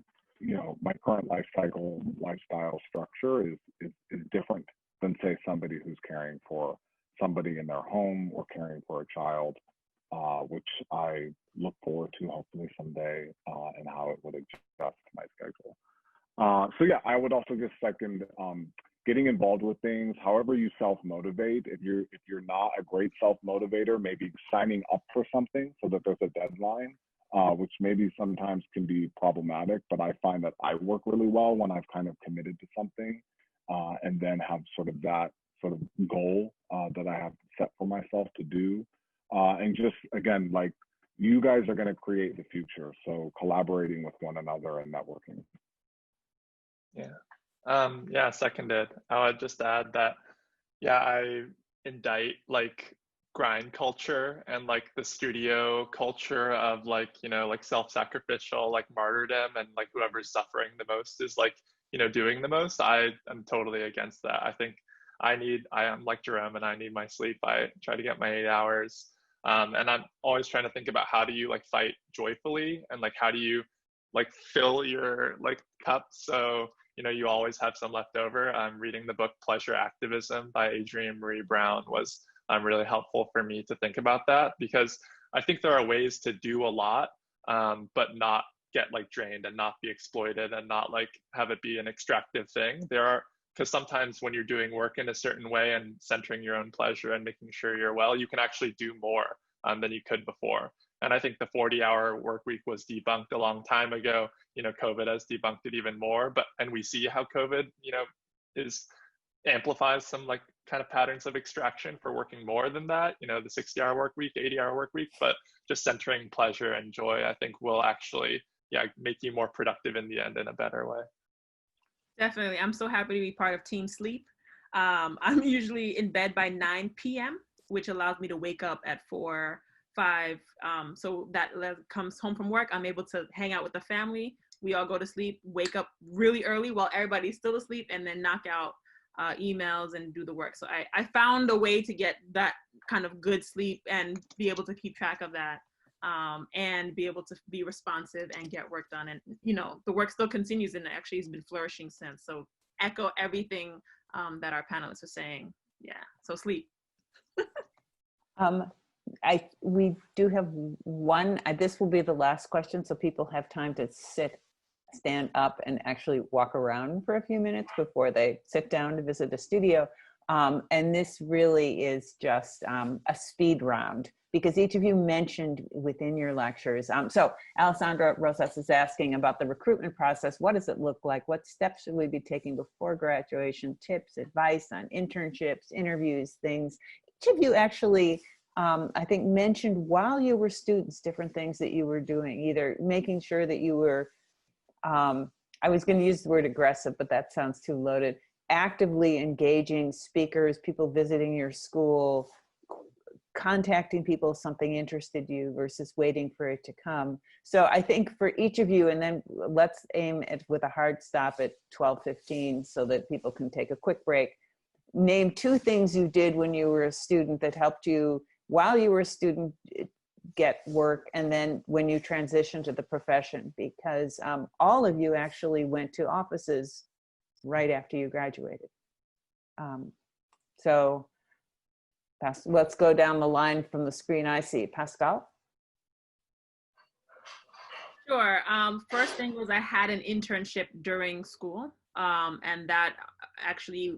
[SPEAKER 2] lifestyle structure is different than, say, somebody who's caring for somebody in their home or caring for a child, which I look forward to hopefully someday, and how it would adjust to my schedule. So yeah, I would also just second getting involved with things, however you self-motivate. If you're not a great self-motivator, maybe signing up for something so that there's a deadline, which maybe sometimes can be problematic, but I find that I work really well when I've kind of committed to something, and then have sort of that sort of goal that I have set for myself to do. And just, again, like, you guys are going to create the future, so collaborating with one another and networking.
[SPEAKER 4] Yeah, seconded. I would just add that, yeah, I indict like grind culture and like the studio culture of like, like self-sacrificial, like martyrdom, and like whoever's suffering the most is like, doing the most. I am totally against that. I think I am like Jerome, and I need my sleep. I try to get my 8 hours. And I'm always trying to think about how do you like fight joyfully, and like how do you like fill your like cup so you always have some left over. Reading the book Pleasure Activism by Adrienne Marie Brown was really helpful for me to think about that, because I think there are ways to do a lot, but not get like drained and not be exploited and not like have it be an extractive thing. Because sometimes when you're doing work in a certain way and centering your own pleasure and making sure you're well, you can actually do more than you could before. And I think the 40-hour work week was debunked a long time ago. COVID has debunked it even more, and we see how COVID, amplifies some like kind of patterns of extraction for working more than that, the 60-hour work week, 80-hour work week, but just centering pleasure and joy, I think will actually, make you more productive in the end in a better way.
[SPEAKER 3] Definitely. I'm so happy to be part of Team Sleep. I'm usually in bed by 9 p.m., which allows me to wake up at 4, 5. So that comes home from work, I'm able to hang out with the family. We all go to sleep, wake up really early while everybody's still asleep, and then knock out emails and do the work. So I found a way to get that kind of good sleep and be able to keep track of that, and be able to be responsive and get work done. And, the work still continues, and actually has been flourishing since. So echo everything that our panelists are saying. Yeah, so sleep.
[SPEAKER 5] We do have one, this will be the last question, so people have time to stand up and actually walk around for a few minutes before they sit down to visit the studio. And this really is just a speed round, because each of you mentioned within your lectures. So Alessandra Rosas is asking about the recruitment process. What does it look like? What steps should we be taking before graduation? Tips, advice on internships, interviews, things. Each of you actually, I think, mentioned while you were students, different things that you were doing, either making sure that you were, I was going to use the word aggressive, but that sounds too loaded, actively engaging speakers, people visiting your school, contacting people if something interested you versus waiting for it to come. So I think for each of you, and then let's aim at with a hard stop at 12:15 so that people can take a quick break. Name 2 things you did when you were a student that helped you while you were a student get work, and then when you transitioned to the profession, because all of you actually went to offices right after you graduated. So let's go down the line from the screen I see. Pascal?
[SPEAKER 3] Sure. First thing was I had an internship during school, and that actually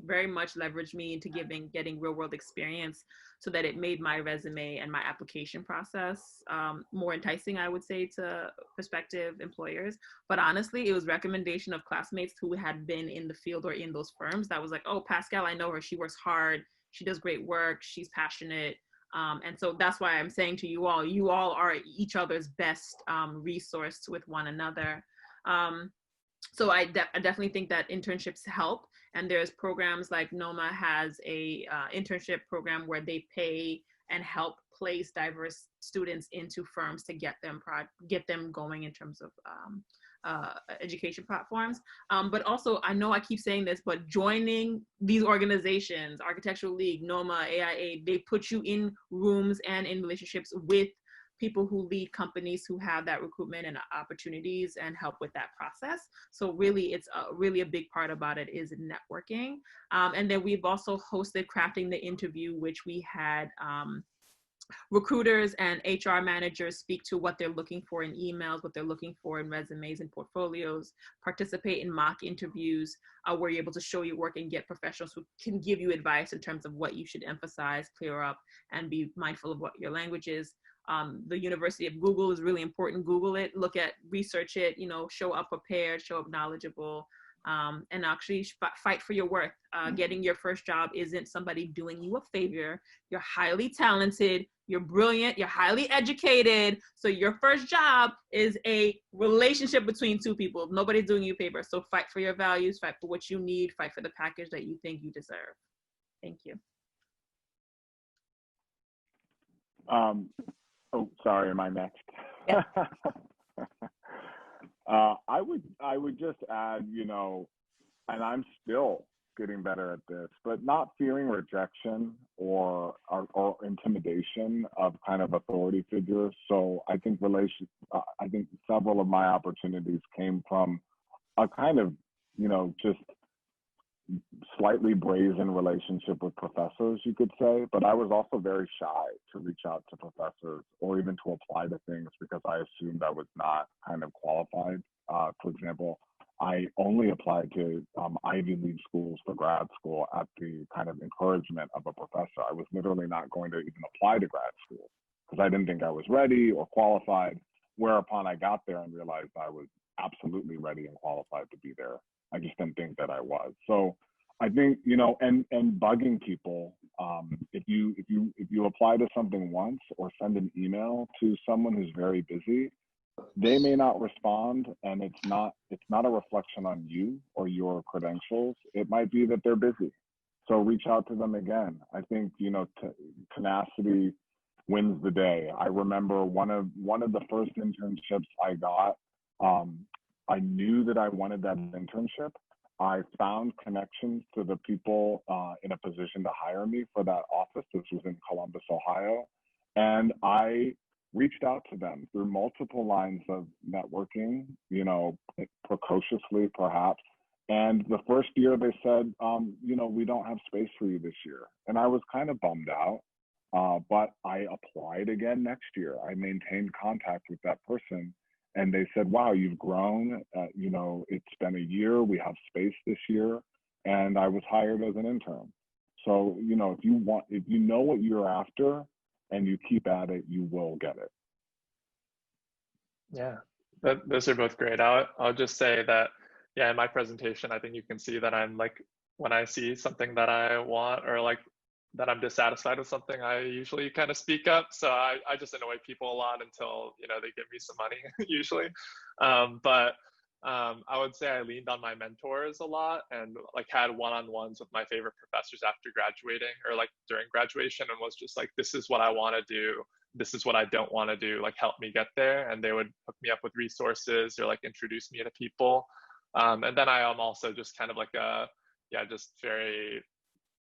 [SPEAKER 3] very much leveraged me into getting real world experience, so that it made my resume and my application process more enticing, I would say, to prospective employers. But honestly, it was recommendation of classmates who had been in the field or in those firms that was like, oh, Pascal, I know her. She works hard. She does great work. She's passionate. And so that's why I'm saying to you all are each other's best resource with one another. So I definitely think that internships help. And there's programs like NOMA has a internship program where they pay and help place diverse students into firms to get them going in terms of education platforms. But also, I know I keep saying this, but joining these organizations, Architectural League, NOMA, AIA, they put you in rooms and in relationships with people who lead companies who have that recruitment and opportunities and help with that process. So really, it's really a big part about it is networking. And then we've also hosted Crafting the Interview, which we had recruiters and HR managers speak to what they're looking for in emails, what they're looking for in resumes and portfolios, participate in mock interviews where you're able to show your work and get professionals who can give you advice in terms of what you should emphasize, clear up, and be mindful of what your language is. The University of Google is really important. Google it, look at, research it, show up prepared, show up knowledgeable, and actually fight for your worth. Getting your first job isn't somebody doing you a favor. You're highly talented, you're brilliant, you're highly educated. So your first job is a relationship between two people. Nobody's doing you a favor. So fight for your values, fight for what you need, fight for the package that you think you deserve. Thank you.
[SPEAKER 2] Oh, sorry, am I next?
[SPEAKER 5] Yeah.
[SPEAKER 2] I would just add, and I'm still getting better at this, but not fearing rejection or intimidation of kind of authority figures. So I think I think several of my opportunities came from a kind of, just slightly brazen relationship with professors, you could say, but I was also very shy to reach out to professors or even to apply to things because I assumed I was not kind of qualified. For example, I only applied to Ivy League schools for grad school at the kind of encouragement of a professor. I was literally not going to even apply to grad school because I didn't think I was ready or qualified, whereupon I got there and realized I was absolutely ready and qualified to be there. I just didn't think that I was. So I think, and bugging people, if you apply to something once or send an email to someone who's very busy, they may not respond, and it's not a reflection on you or your credentials. It might be that they're busy. So reach out to them again. I think, tenacity wins the day. I remember one of the first internships I got, I knew that I wanted that internship. I found connections to the people in a position to hire me for that office. This was in Columbus, Ohio. And I reached out to them through multiple lines of networking, precociously perhaps. And the first year they said, we don't have space for you this year. And I was kind of bummed out, but I applied again next year. I maintained contact with that person. And they said, wow, you've grown, it's been a year, we have space this year. And I was hired as an intern. So, if you know what you're after and you keep at it, you will get it.
[SPEAKER 4] Yeah, those are both great. I'll just say that, yeah, in my presentation, I think you can see that I'm like, when I see something that I want or like that I'm dissatisfied with something, I usually kind of speak up. So I just annoy people a lot until, they give me some money usually. But I would say I leaned on my mentors a lot and like had one-on-ones with my favorite professors after graduating or like during graduation, and was just like, this is what I want to do. This is what I don't want to do. Like, help me get there. And they would hook me up with resources or like introduce me to people. And then I am also just kind of like just very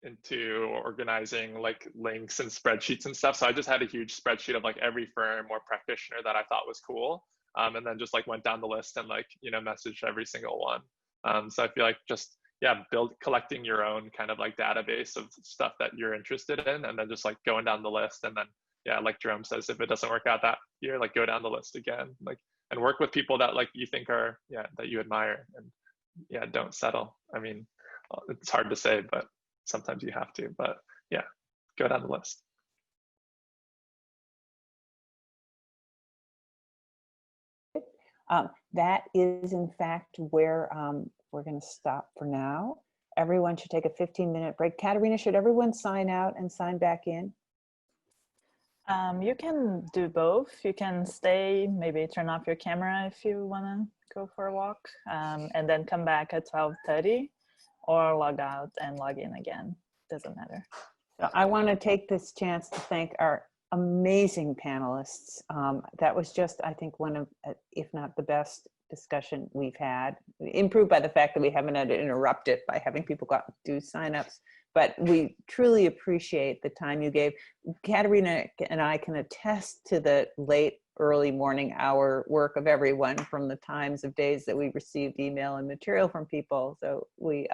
[SPEAKER 4] into organizing like links and spreadsheets and stuff. So I just had a huge spreadsheet of like every firm or practitioner that I thought was cool. And then just like went down the list and like, messaged every single one. So I feel like just, yeah, collecting your own kind of like database of stuff that you're interested in, and then just like going down the list. And then, yeah, like Jerome says, if it doesn't work out that year, like go down the list again, like, and work with people that like you think are, yeah, that you admire, and yeah, don't settle. I mean, it's hard to say, but sometimes you have to, but yeah, go down the list.
[SPEAKER 5] That is in fact where we're going to stop for now. Everyone should take a 15-minute break. Katerina, should everyone sign out and sign back in?
[SPEAKER 6] You can do both. You can stay, maybe turn off your camera if you want to go for a walk, and then come back at 12:30, or log out and log in again. Doesn't matter.
[SPEAKER 5] So I want to take this chance to thank our amazing panelists. That was just, I think, one of, if not the best discussion we've had, improved by the fact that we haven't had to interrupt it by having people go out and do signups. But we truly appreciate the time you gave. Katerina and I can attest to the late, early morning hour work of everyone from the times of days that we received email and material from people. So we,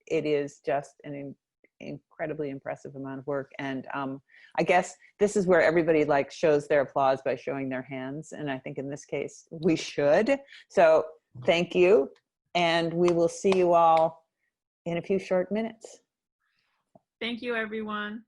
[SPEAKER 5] it is just an incredibly impressive amount of work. And I guess this is where everybody like shows their applause by showing their hands. And I think in this case, we should. So thank you. And we will see you all in a few short minutes.
[SPEAKER 3] Thank you, everyone.